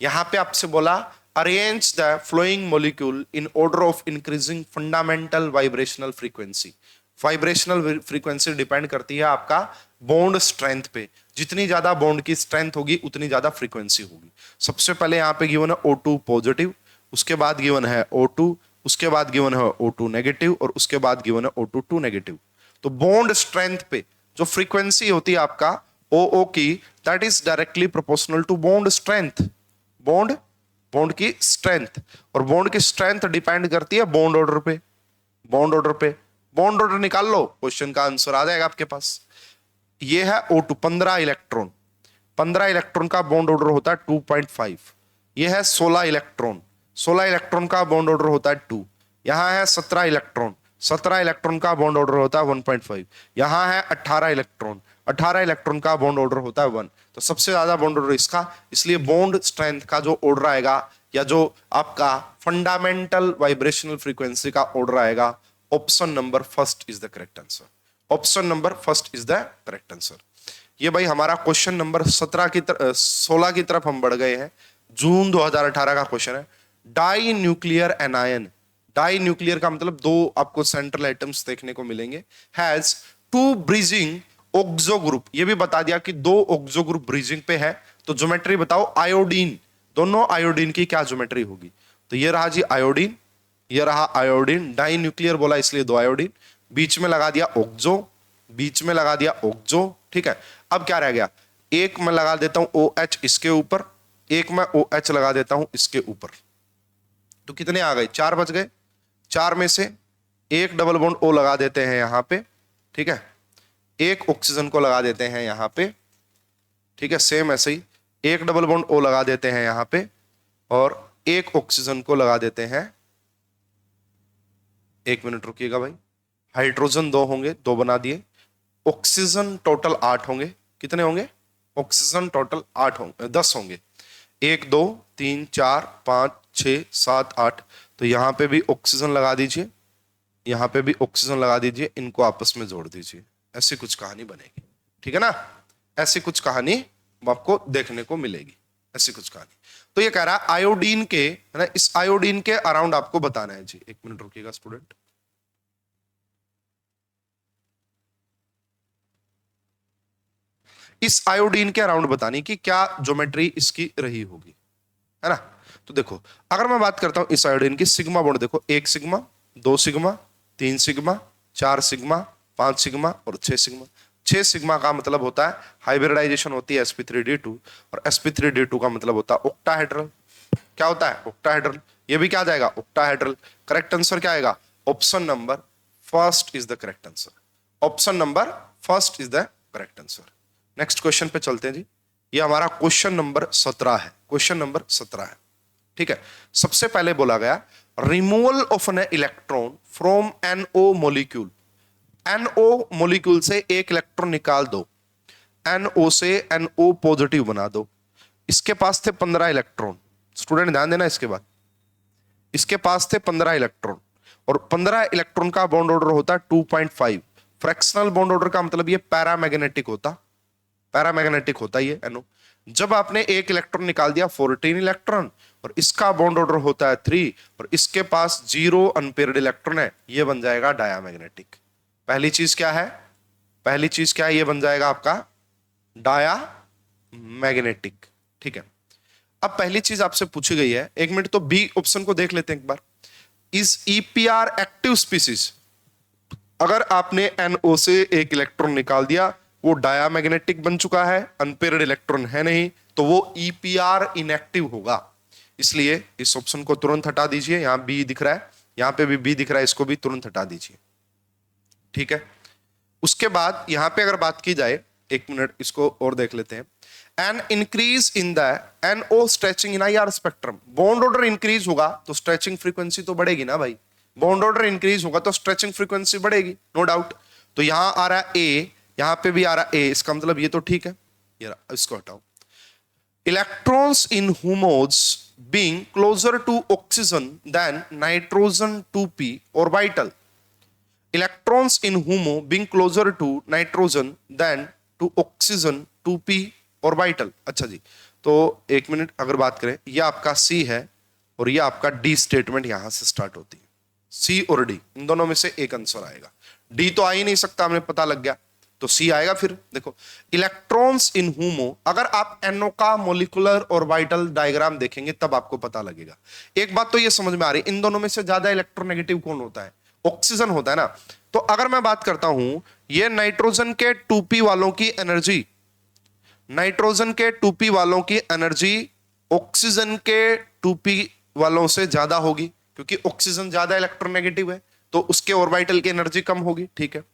यहां पे आपसे बोला arrange the flowing molecule in order of increasing fundamental vibrational frequency. Vibrational frequency depend करती है आपका बॉन्ड स्ट्रेंथ पे, जितनी ज्यादा बॉन्ड की स्ट्रेंथ होगी उतनी ज्यादा फ्रीक्वेंसी होगी। सबसे पहले यहाँ पे गिवन है O2 पॉजिटिव, उसके बाद गिवन है O2, उसके बाद गिवन है O2 नेगेटिव और उसके बाद गिवन है O2 नेगेटिव। तो बॉन्ड स्ट्रेंथ पे जो फ्रीक्वेंसी होती है आपका OO की that is directly proportional to bond strength. Bond की स्ट्रेंथ, और बॉन्ड की स्ट्रेंथ डिपेंड करती है बॉन्ड ऑर्डर पे। बॉन्ड ऑर्डर निकाल लो, क्वेश्चन का आंसर आ जाएगा आपके पास। ये है O2 15 इलेक्ट्रॉन, 15 इलेक्ट्रॉन का बॉन्ड ऑर्डर होता है 2.5। ये है 16 इलेक्ट्रॉन, 16 इलेक्ट्रॉन का बॉन्ड ऑर्डर होता है 2। यहाँ है 17 इलेक्ट्रॉन, 17 इलेक्ट्रॉन का बॉन्ड ऑर्डर होता है 1.5। यहाँ है 18 इलेक्ट्रॉन, 18 इलेक्ट्रॉन का बॉन्ड ऑर्डर होता है 1। तो सबसे ज्यादा बॉन्ड ऑर्डर इसका, इसलिए बॉन्ड स्ट्रेंथ का जो ऑर्डर आएगा या जो आपका फंडामेंटल वाइब्रेशनल फ्रीक्वेंसी का ऑर्डर आएगा, option number first is the correct answer. Option number first is the correct answer. ये भाई हमारा क्वेश्चन नंबर 16 की तरफ हम बढ़ गए हैं। जून 2018 का क्वेश्चन है। Dinuclear anion, dinuclear का मतलब दो आपको सेंट्रल एटम्स देखने को मिलेंगे, has two bridging oxo group. ये भी बता दिया कि दो ऑक्सो ग्रुप ब्रिजिंग पे है। तो ज्योमेट्री बताओ आयोडीन, दोनों आयोडीन की क्या ज्योमेट्री होगी? तो ये रहा जी आयोडीन, ये रहा आयोडीन, डाई न्यूक्लियर बोला इसलिए दो आयोडीन, बीच में लगा दिया ऑक्सो, बीच में लगा दिया ऑक्सो, ठीक है। अब क्या रह गया, एक मैं लगा देता हूं OH इसके ऊपर, एक मैं OH लगा देता हूं इसके ऊपर। तो कितने आ गए? 4 बच गए। 4 में से एक डबल बॉन्ड O लगा देते हैं यहां पे, ठीक है, एक ऑक्सीजन को लगा देते हैं यहां पे, ठीक है, सेम ऐसे ही एक डबल बॉन्ड O लगा देते हैं यहां पे और एक ऑक्सीजन को लगा देते हैं। एक मिनट रुकिएगा भाई, हाइड्रोजन 2 होंगे, 2 बना दिए, ऑक्सीजन टोटल 8 होंगे। कितने होंगे? ऑक्सीजन टोटल 8 होंगे, 10 होंगे। 1 2 3 4 5 6 7 8। तो यहां पे भी ऑक्सीजन लगा दीजिए, यहां पे भी ऑक्सीजन लगा दीजिए, इनको आपस में जोड़ दीजिए, ऐसी कुछ कहानी बनेगी, ठीक है ना। ऐसी कुछ कहानी आपको देखने को मिलेगी, ऐसी कुछ कहानी। तो ये कह रहा है आयोडीन के, है ना, इस आयोडीन के अराउंड आपको बताना है जी। एक मिनट रुकिएगा स्टूडेंट। इस आयोडीन के अराउंड बतानी कि क्या ज्योमेट्री इसकी रही होगी, है ना। तो देखो अगर मैं बात करता हूं इस आयोडीन की, सिग्मा बॉन्ड देखो, 1 sigma, 2 sigma, 3 sigma, 4 sigma, 5 sigma और 6 सिग्मा। 6 सिग्मा का मतलब होता है हाइब्रिडाइजेशन होती है sp3d2, और sp3d2 का मतलब होता है ऑक्टाहेड्रल। क्या होता है? ऑक्टाहेड्रल। ये भी क्या आ जाएगा? ऑक्टाहेड्रल। करेक्ट आंसर क्या आएगा? Option number first is the correct answer. Option number first is the correct answer. Next question पे चलते हैं जी। ये हमारा क्वेश्चन नंबर 17 है, क्वेश्चन नंबर 17 है, ठीक है। सबसे पहले बोला गया removal of an electron from NO molecule. NO molecule से एक इलेक्ट्रॉन निकाल दो, NO से NO पॉजिटिव बना दो। इसके पास थे 15 इलेक्ट्रॉन, स्टूडेंट ध्यान देना इसके बाद, इसके पास थे 15 इलेक्ट्रॉन और 15 इलेक्ट्रॉन का बॉन्ड ऑर्डर होता है 2.5। फ्रैक्शनल बॉन्ड ऑर्डर का मतलब ये पैरामैग्नेटिक होता, पैरामैग्नेटिक होता ये NO। जब आपने एक इलेक्ट्रॉन निकाल दिया 14 इलेक्ट्रॉन और इसका बॉन्ड ऑर्डर होता है 3 और इसके पास 0 अनपेयर्ड इलेक्ट्रॉन है, ये बन जाएगा डायामैग्नेटिक। पहली चीज क्या है? पहली चीज क्या है? ये बन जाएगा आपका डायामैग्नेटिक, ठीक है। अब पहली चीज आपसे पूछी गई है, एक मिनट तो बी ऑप्शन को देख लेते हैं एक बार। Is EPR active species? अगर आपने NO से एक इलेक्ट्रॉन निकाल दिया, वो डायामैग्नेटिक बन चुका है, अनपेयर्ड इलेक्ट्रॉन है नहीं, तो वो EPR इनएक्टिव होगा। इसलिए इस ऑप्शन को तुरंत हटा दीजिए। यहां बी दिख रहा है, यहां पे भी बी दिख रहा है, इसको भी तुरंत हटा दीजिए, ठीक है। उसके बाद यहां पे अगर बात की जाए, एक मिनट इसको और देख लेते हैं। An increase in the NO stretching in IR spectrum. Bond order increase होगा तो स्ट्रेचिंग फ्रीक्वेंसी तो बढ़ेगी ना भाई, बॉन्ड ऑर्डर इंक्रीज होगा तो स्ट्रेचिंग फ्रीक्वेंसी बढ़ेगी, नो डाउट। तो यहां आ रहा है A, यहां पे भी आ रहा है A, इसका मतलब ये तो ठीक है। ये इसको हटाओ। Electrons in HOMOs being closer to oxygen than nitrogen 2p orbital. Electrons in HUMO being closer to nitrogen than to oxygen 2p orbital. अच्छा जी, तो एक मिनट अगर बात करें, ये आपका C है और ये आपका D स्टेटमेंट यहां से स्टार्ट होती है। C और D इन दोनों में से एक आंसर आएगा, D तो आ ही नहीं सकता, हमें पता लग गया, तो C आएगा। फिर देखो इलेक्ट्रॉन्स इन HUMO, अगर आप NO का मोलिकुलर ऑर्बिटल डायग्राम देखेंगे तब आपको पता लगेगा। एक बात तो ये समझ में आ रही है, इन दोनों में से ज्यादा इलेक्ट्रोनेगेटिव कौन होता है? ऑक्सीजन होता है ना। तो अगर मैं बात करता हूं, ये नाइट्रोजन के 2p वालों की एनर्जी, नाइट्रोजन के 2p वालों की एनर्जी ऑक्सीजन के 2p वालों से ज्यादा होगी, क्योंकि ऑक्सीजन ज्यादा इलेक्ट्रोनेगेटिव है तो उसके ऑर्बिटल की एनर्जी कम होगी, ठीक है।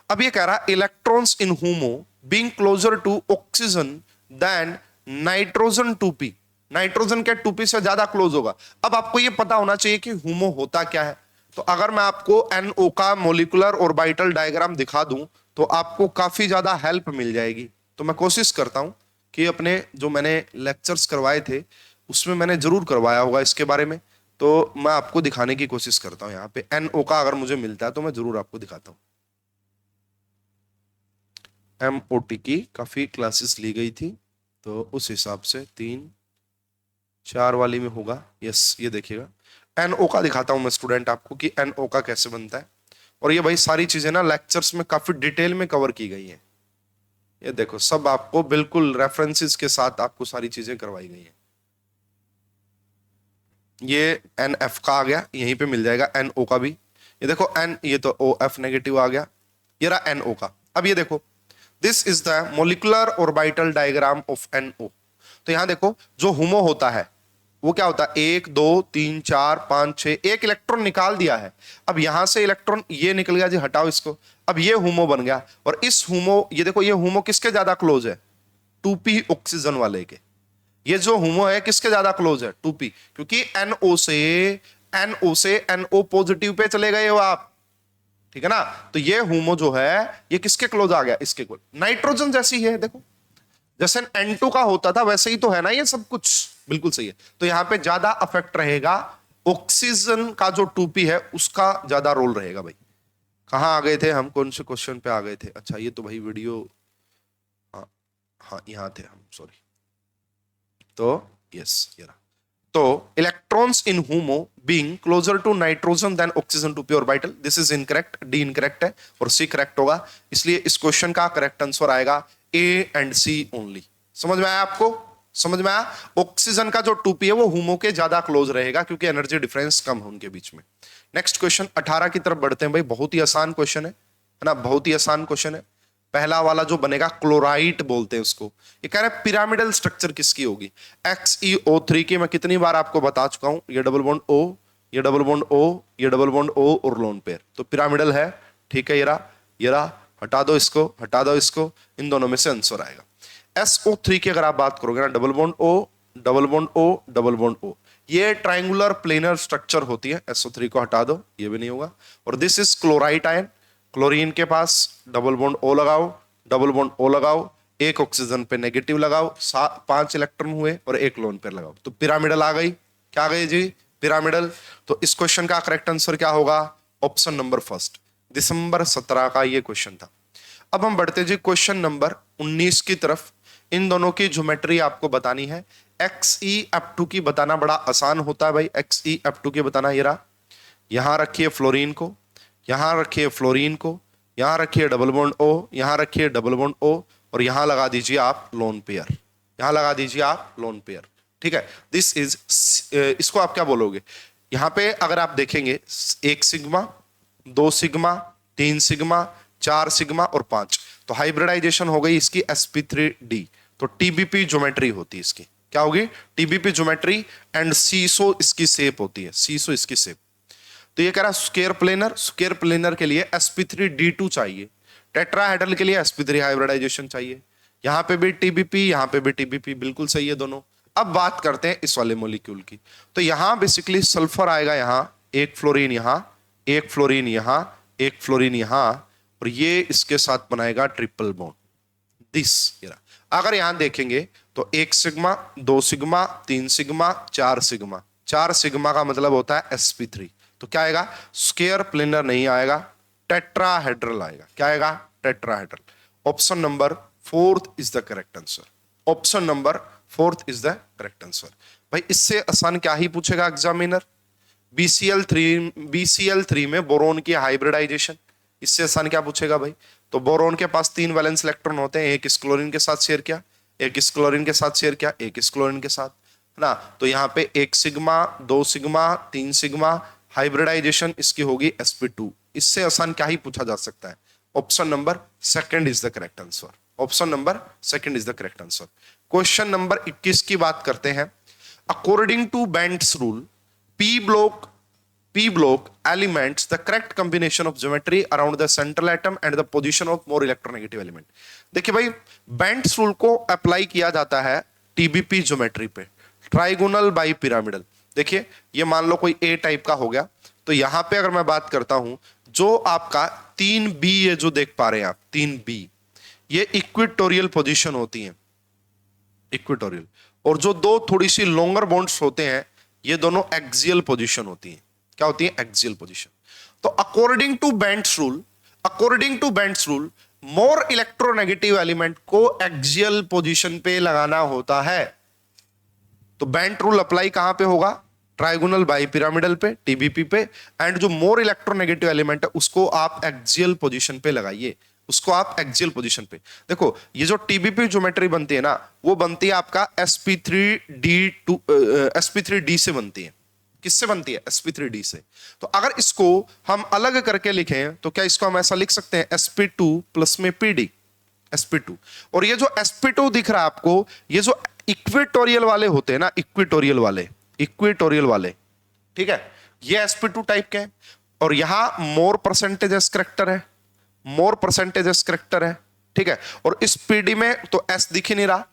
अब ये कह रहा electrons in HUMO being closer to oxygen than nitrogen 2p, nitrogen के 2p से ज्यादा क्लोज होगा। अब आपको ये पता होना चाहिए कि HUMO होता क्या है। तो अगर मैं आपको NO का मोलिकुलर ऑर्बिटल डायग्राम दिखा दूं तो आपको काफी ज्यादा हेल्प मिल जाएगी। तो मैं कोशिश करता हूं कि अपने जो मैंने लेक्चर्स करवाए थे उसमें मैंने जरूर करवाया होगा इसके बारे में, तो मैं आपको दिखाने की कोशिश करता हूं। यहाँ पे NO का अगर मुझे मिलता है तो मैं जरूर आपको दिखाता हूं। MOT की काफी क्लासेस ली गई थी, तो उस हिसाब से 3-4 वाली में होगा। यस, ये देखिएगा NO का दिखाता हूं मैं स्टूडेंट आपको कि NO का कैसे बनता है। और ये भाई सारी चीजें ना लेक्चर्स में काफी डिटेल में कवर की गई हैं। ये देखो सब आपको बिल्कुल रेफरेंसेस के साथ आपको सारी चीजें करवाई गई हैं। ये NF का आ गया, यहीं पे मिल जाएगा NO का भी। ये देखो ये तो OF नेगेटिव आ गया, ये रहा NO का। अब ये देखो this is the molecular orbital diagram of NO। तो यहां देखो जो HUMO होता है वो क्या होता है, 1 2 3 4 5 6, एक इलेक्ट्रॉन निकाल दिया है। अब यहां से इलेक्ट्रॉन ये निकल गया जी, हटाओ इसको। अब ये HUMO बन गया, और इस HUMO, ये देखो ये HUMO किसके ज्यादा क्लोज है, 2p ऑक्सीजन वाले के। ये जो HUMO है किसके ज्यादा क्लोज है, 2p, क्योंकि NO से NO पॉजिटिव पे चले गए हो आप, ठीक है ना। तो ये HUMO जो है ये किसके क्लोज आ गया, इसके क्लोज। नाइट्रोजन जैसी है, देखो जैसे N2 का होता था वैसे ही तो है ना ये सब कुछ, बिल्कुल सही है। तो यहां पे ज्यादा अफेक्ट रहेगा ऑक्सीजन का, जो 2p है उसका ज्यादा रोल रहेगा भाई। कहां आ गए थे हम, कौन से क्वेश्चन पे आ गए थे, अच्छा ये तो भाई वीडियो, हाँ हाँ यहां थे हम, सॉरी। तो यस ये रहा। तो electrons in HUMO being closer to nitrogen than oxygen 2p orbital, this is incorrect, D incorrect है और सी करेक्ट होगा। इसलिए इस क्वेश्चन का करेक्ट आंसर आएगा A एंड C ओनली। समझ में आया आपको, समझ में आया। ऑक्सीजन का जो 2p है वो HUMO के ज्यादा क्लोज रहेगा क्योंकि एनर्जी डिफरेंस कम है उनके बीच में। नेक्स्ट क्वेश्चन 18 की तरफ बढ़ते हैं भाई, बहुत ही आसान क्वेश्चन है ना, बहुत ही आसान क्वेश्चन है। पहला वाला जो बनेगा क्लोराइट बोलते हैं उसको। ये कह रहा है पिरामिडल स्ट्रक्चर किसकी होगी, XeO3 की। मैं कितनी बार आपको बता चुका हूं, ये डबल बॉन्ड O, ये डबल बॉन्ड O, ये डबल बॉन्ड O और लोन पेयर, तो पिरामिडल है, ठीक है। ये रहा, हटा दो इसको, हटा दो इसको, इन दोनों में से आंसर आएगा। SO3 की अगर आप बात करोगे ना, double bond O, double bond O, double bond O, ये ट्राइंगुलर प्लेनर स्ट्रक्चर होती है। SO3 को हटा दो, ये भी नहीं होगा। और this is chlorite ion, chlorine के पास डबल बॉन्ड O लगाओ, डबल बॉन्ड O लगाओ, एक ऑक्सीजन पे नेगेटिव लगाओ, 5 इलेक्ट्रॉन हुए और एक लोन पेयर लगाओ, तो पिरामिडल आ गई। क्या आ गई जी, पिरामिडल। तो इस क्वेश्चन का करेक्ट आंसर क्या होगा, ऑप्शन नंबर फर्स्ट, दिसंबर 17 का ये क्वेश्चन था। अब हम बढ़ते जी क्वेश्चन नंबर 19 की तरफ। इन दोनों की ज्योमेट्री आपको बतानी है। XeF2 की बताना बड़ा आसान होता है भाई, XeF2 की बताना। ये रहा, यहां रखिए फ्लोरीन को, यहां रखिए फ्लोरीन को, यहां रखिए डबल बॉन्ड O, यहां रखिए डबल बॉन्ड O, और यहां लगा दीजिए आप लोन पेयर, यहां लगा दीजिए आप लोन पेयर, ठीक है। दिस इज, इसको आप क्या बोलोगे, यहां पे अगर आप देखेंगे 1 सिग्मा, 2 सिग्मा, 3 सिग्मा, 4 सिग्मा और 5, तो हाइब्रिडाइजेशन हो गई इसकी sp3d, तो TBP ज्योमेट्री होती है इसकी। क्या होगी, TBP ज्योमेट्री, एंड सीसो इसकी शेप होती है, सीसो इसकी शेप। तो ये कह रहा है स्क्वायर प्लेनर, स्क्वायर प्लेनर के लिए sp3d2 चाहिए, टेट्राहेड्रल के लिए sp3 हाइब्रिडाइजेशन चाहिए। यहां पे भी TBP, यहां पे भी TBP, बिल्कुल सही है दोनों। अब बात करते हैं इस वाले मॉलिक्यूल की। तो यहां बेसिकली सल्फर आएगा, यहां एक फ्लोरीन, यहां एक फ्लोरीन, यहां एक फ्लोरीन, यहां, और ये इसके साथ बनाएगा ट्रिपल बॉन्ड, दिस। अगर यहां देखेंगे तो 1 sigma, 2 sigma, 3 sigma, 4 sigma, 4 sigma का मतलब होता है sp3। तो क्या आएगा, स्क्वायर प्लेनर नहीं आएगा, टेट्राहेड्रल आएगा। क्या आएगा, tetrahedral. Option number 4 is the correct answer, option number 4 is the correct answer. भाई इससे आसान क्या ही पूछेगा एग्जामिनर, BCl3 में बोरोन की हाइब्रिडाइजेशन, इससे आसान क्या पूछेगा भाई। तो बोरोन के पास 3 वैलेंस इलेक्ट्रॉन होते हैं, एक इस क्लोरीन के साथ शेयर किया, एक इस क्लोरीन के साथ शेयर किया, एक इस क्लोरीन के साथ, है ना। तो यहाँ पे 1 सिग्मा, 2 सिग्मा, 3 सिग्मा, हाइब्रिडाइजेशन इसकी होगी sp2। इससे आसान क्या ही पूछा जा सकता है। Option number 2 is the correct answer, option number 2 is the correct answer. Question number 21 की बात करते हैं। According to Bent's rule, P block elements the correct combination of geometry around the central atom and the position of more electronegative element। देखिए भाई Bent's rule को apply किया जाता है TBP ज्योमेट्री पे, ट्राइगोनल बाई पिरामिडल। देखिए ये मान लो कोई A टाइप का हो गया, तो यहां पे अगर मैं बात करता हूं, जो आपका 3B ये जो देख पा रहे हैं आप 3B, ये इक्वेटोरियल पोजीशन होती है, इक्वेटोरियल। और जो दो थोड़ी सी लॉन्गर बॉन्ड्स होते हैं ये दोनों एक्सियल पोजीशन होती हैं। क्या होती है? Axial position. तो according to Bent's rule, according to Bent's rule more electronegative element को एक्सियल पोजीशन पे लगाना होता है। तो बेंट रूल अप्लाई कहां पे होगा? ट्राइगोनल बाई पिरामिडल पे, टीबीपी पे। एंड जो मोर इलेक्ट्रोनेगेटिव एलिमेंट है उसको आप एक्सियल पोजीशन पे लगाइए, उसको आप एक्सियल पोजीशन पे। देखो ये जो टीबीपी ज्योमेट्री बनती है ना, वो बनती है आपका sp3d2 sp3d से बनती है। किससे बनती है? sp3d से। तो अगर इसको हम अलग करके लिखें तो क्या इसको हम ऐसा लिख सकते हैं sp2 प्लस में pd, sp2। और ये जो sp2 दिख रहा है आपको, ये जो इक्वेटोरियल वाले होते हैं ना, इक्वेटोरियल वाले, इक्वेटोरियल वाले, ठीक है, ये sp2 टाइप के हैं। और यहां मोर परसेंटेज करेक्टर है, मोर परसेंटेज करेक्टर है, ठीक है। और इस पीडी में तो एस दिख ही नहीं रहा,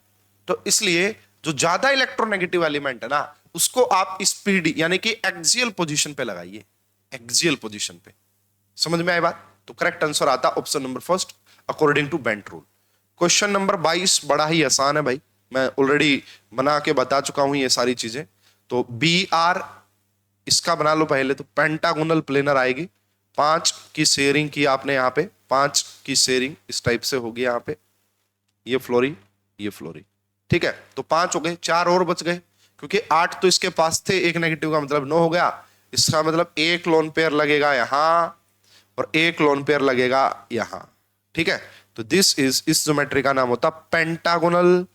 तो इसलिए जो ज्यादा इलेक्ट्रोनेगेटिव एलिमेंट है ना उसको आप इस पीडी यानी कि एक्सियल पोजीशन पे लगाइए, एक्सियल पोजीशन पे। समझ में आई बात? तो करेक्ट आंसर आता option number first according to Bent rule. Question number 22 बड़ा ही आसान है भाई, मैं ऑलरेडी बना के बता चुका हूं ये सारी चीजें। तो बी आर इसका बना लो पहले, तो पेंटागोनल प्लेनर आएगी। 5 की शेयरिंग की आपने यहाँ पे, 5 की शेयरिंग इस टाइप से होगी यहाँ पे, ये फ्लोरी, ये फ्लोरी, ठीक है। तो 5 हो गए, 4 और बच गए क्योंकि 8 तो इसके पास थे, एक नेगेटिव का मतलब 9 हो गया। इसका मतलब एक लोन पेयर लगेगा यहां और एक लोन पेयर लगेगा यहां, ठीक है। तो दिस इज, इस ज्योमेट्री का नाम होता पेंटागोनल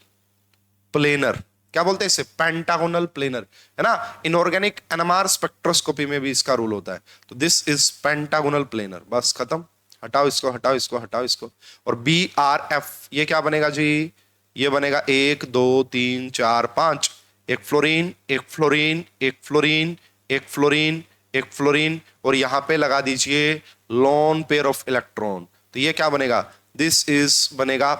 प्लेनर। क्या बोलते हैं इसे? पेंटागोनल प्लेनर, है ना। इनऑर्गेनिक एनएमआर स्पेक्ट्रोस्कोपी में भी इसका रूल होता है। तो दिस इज पेंटागोनल प्लेनर, बस खत्म। हटाओ इसको, हटाओ इसको, हटाओ इसको। और बी आर एफ ये क्या बनेगा जी? ये बनेगा 1 2 3 4 5, एक फ्लोरीन, एक फ्लोरीन, एक फ्लोरीन, एक फ्लोरीन, एक फ्लोरीन, और यहां पे लगा दीजिए लोन पेयर ऑफ इलेक्ट्रॉन। तो ये क्या बनेगा? दिस इज बनेगा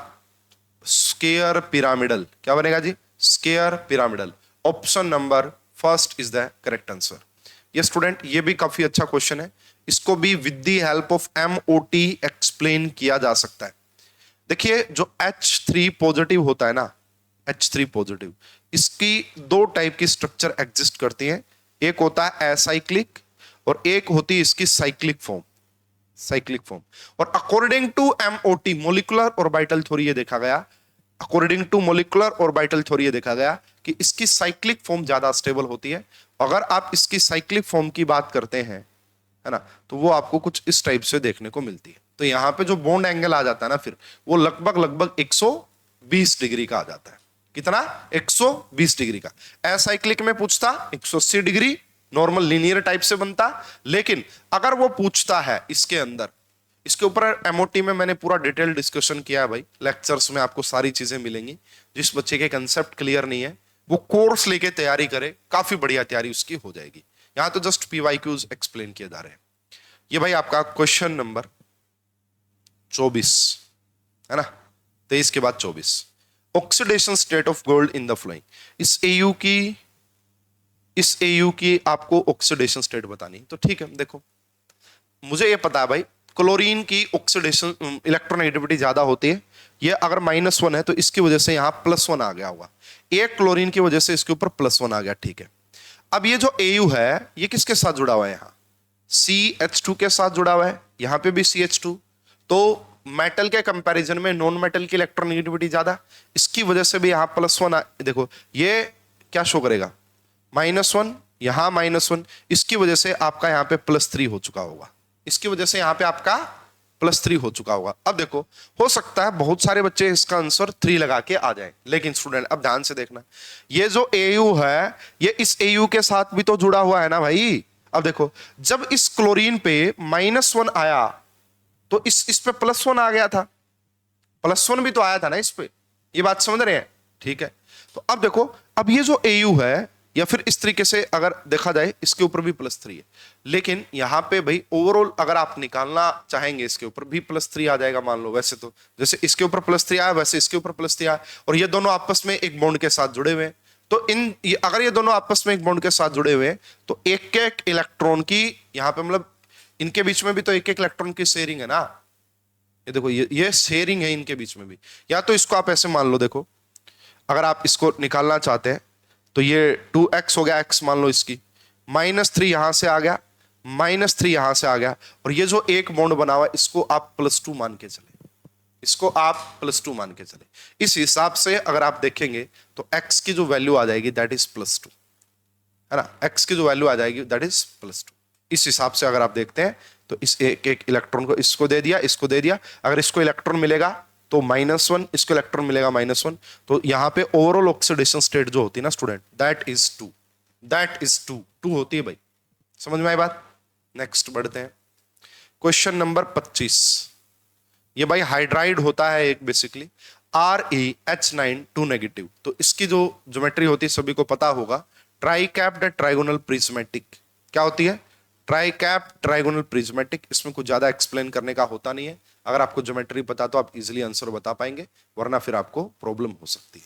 स्केयर पिरामिडल। क्या बनेगा जी? Square pyramidal. Option number first is the correct answer. ये स्टूडेंट ये भी काफी अच्छा क्वेश्चन है, इसको भी with the help of MOT explain किया जा सकता है। देखिए जो H3 पॉजिटिव होता है ना, H3 पॉजिटिव, इसकी 2 टाइप की स्ट्रक्चर एग्जिस्ट करती है। एक होता है एसाइक्लिक और एक होती है इसकी साइक्लिक फॉर्म, साइक्लिक फॉर्म। और according to MOT molecular orbital theory ये देखा गया, according to molecular orbital theory ये देखा गया कि इसकी साइक्लिक फॉर्म ज्यादा स्टेबल होती है। अगर आप इसकी साइक्लिक फॉर्म की बात करते हैं, है ना, तो वो आपको कुछ इस टाइप से देखने को मिलती है। तो यहां पे जो बॉन्ड एंगल आ जाता है ना, फिर वो लगभग लगभग 120 डिग्री का आ जाता है। कितना? 120 डिग्री का। एसाइक्लिक में पूछता 180 डिग्री, नॉर्मल लीनियर टाइप से बनता। लेकिन अगर वो पूछता है इसके अंदर, इसके ऊपर MOT में मैंने पूरा डिटेल डिस्कशन किया है भाई, लेक्चर्स में आपको सारी चीजें मिलेंगी। जिस बच्चे के कंसेप्ट क्लियर नहीं है वो कोर्स लेके तैयारी करे, काफी बढ़िया तैयारी उसकी हो जाएगी। यहां तो जस्ट PYQs एक्सप्लेन किए जा रहे हैं। ये भाई आपका क्वेश्चन नंबर 24 है ना, 23 के बाद 24। Oxidation state of gold in the flowing. इस AU की आपको ऑक्सीडेशन स्टेट बतानी, तो ठीक है। देखो मुझे ये पता है भाई, क्लोरीन की ऑक्सीडेशन इलेक्ट्रोनेगेटिविटी ज्यादा होती है। ये अगर -1 है तो इसकी वजह से यहां +1 आ गया होगा, एक क्लोरीन की वजह से इसके ऊपर +1 आ गया, ठीक है। अब ये जो AU है ये किसके साथ जुड़ा हुआ है? यहां CH2 के साथ जुड़ा हुआ है, यहां पे भी CH2। तो मेटल के कंपैरिजन में नॉन मेटल की इलेक्ट्रोनेगेटिविटी ज्यादा, इसकी वजह से भी यहां +1 देखो ये क्या शो करेगा? -1, यहां -1, इसकी वजह से आपका यहां पे +3 हो चुका होगा, इसकी वजह से यहां पे आपका +3 हो चुका होगा। अब देखो हो सकता है बहुत सारे बच्चे इसका आंसर 3 लगा के आ जाए, लेकिन स्टूडेंट अब ध्यान से देखना, ये जो AU है ये इस AU के साथ भी तो जुड़ा हुआ है ना भाई। अब देखो जब इस क्लोरीन पे -1 आया तो इस पे +1 आ गया था, +1 भी तो आया था ना इस पे, ये बात समझ रहे हैं? ठीक है। तो अब देखो, अब ये जो AU है, या फिर इस तरीके से अगर देखा जाए इसके ऊपर भी +3 है, लेकिन यहां पे भाई ओवरऑल अगर आप निकालना चाहेंगे इसके ऊपर भी +3 आ जाएगा। मान लो वैसे तो जैसे इसके ऊपर +3 आया वैसे इसके ऊपर +3 आया, और ये दोनों आपस में एक बॉन्ड के साथ जुड़े हुए हैं, तो अगर ये दोनों आपस में एक बॉन्ड के साथ जुड़े हुए हैं तो एक एक इलेक्ट्रॉन की यहां पे मतलब इनके बीच में भी तो एक एक इलेक्ट्रॉन की शेयरिंग है ना। ये देखो ये शेयरिंग है इनके बीच में भी। या तो इसको आप ऐसे मान लो, देखो अगर आप इसको निकालना चाहते हैं तो ये 2x हो गया, x मान लो इसकी, -3 यहां से आ गया, -3 यहां से आ गया, और ये जो एक बॉन्ड बना हुआ इसको आप +2 मान के चले, इसको आप +2 मान के चले। इस हिसाब से अगर आप देखेंगे तो x की जो वैल्यू आ जाएगी दैट इज +2, है ना। x की जो वैल्यू आ जाएगी दैट इज +2। इस हिसाब से अगर आप देखते हैं तो इस एक एक इलेक्ट्रॉन को इसको दे दिया, इसको दे दिया, अगर इसको इलेक्ट्रॉन मिलेगा तो -1, इसको इलेक्ट्रॉन मिलेगा -1, तो यहां पे ओवरऑल ऑक्सीडेशन स्टेट जो होती है ना student, that is 2, that is 2 होती है भाई। समझ में आई बात। नेक्स्ट बढ़ते हैं, क्वेश्चन नंबर 25। ये भाई हाइड्राइड होता है एक बेसिकली, ReH9 2-, तो इसकी जो ज्योमेट्री होती है सभी को पता होगा, ट्राई कैप्ड ट्राइगोनल प्रिज्मेटिक। क्या होती है? Try cap trigonal prismatic. इसमें कुछ ज्यादा एक्सप्लेन करने का होता नहीं है, अगर आपको ज्योमेट्री पता तो आप इजीली आंसर बता पाएंगे, वरना फिर आपको प्रॉब्लम हो सकती है।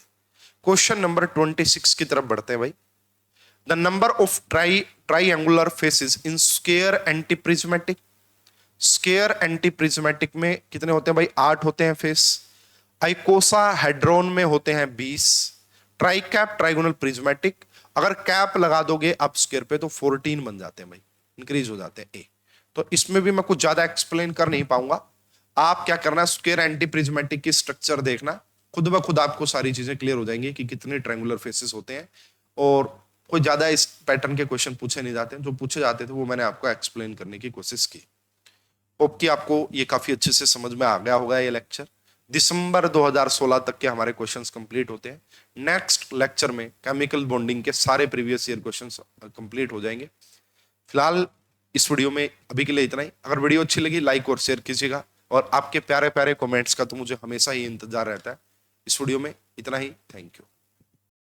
क्वेश्चन नंबर 26 की तरफ बढ़ते हैं भाई। The number of triangular faces in square anti prismatic. Square anti prismatic में कितने होते हैं भाई? 8 होते हैं फेस। आइकोसाहेड्रॉन में होते हैं 20। ट्राई कैप ट्राइगोनल प्रिज्मेटिक, अगर कैप लगा दोगे आप स्क्वायर पे तो 14 बन जाते हैं भाई, इंक्रीज हो जाते हैं। तो इसमें भी मैं कुछ ज्यादा एक्सप्लेन कर नहीं पाऊंगा। आप क्या करना, स्क्वायर एंटी प्रिज्मेटिक की स्ट्रक्चर देखना, खुद ब खुद आपको सारी चीजें क्लियर हो जाएंगी कि कितने ट्रायंगुलर फेसेस होते हैं, और कोई ज्यादा इस पैटर्न के क्वेश्चन पूछे नहीं जाते। जो पूछे जाते थे वो मैंने आपको एक्सप्लेन करने की कोशिश की। होप कि आपको ये काफी अच्छे से समझ में आ गया होगा ये लेक्चर। दिसंबर 2016 तक के हमारे क्वेश्चंस कंप्लीट होते हैं। नेक्स्ट लेक्चर में केमिकल बॉन्डिंग के सारे प्रीवियस ईयर क्वेश्चंस कंप्लीट हो जाएंगे। फिलहाल इस वीडियो में अभी के लिए इतना ही। अगर वीडियो अच्छी लगी लाइक और शेयर कीजिएगा, और आपके प्यारे प्यारे कमेंट्स का तो मुझे हमेशा ही इंतजार रहता है। इस वीडियो में इतना ही। Thank you.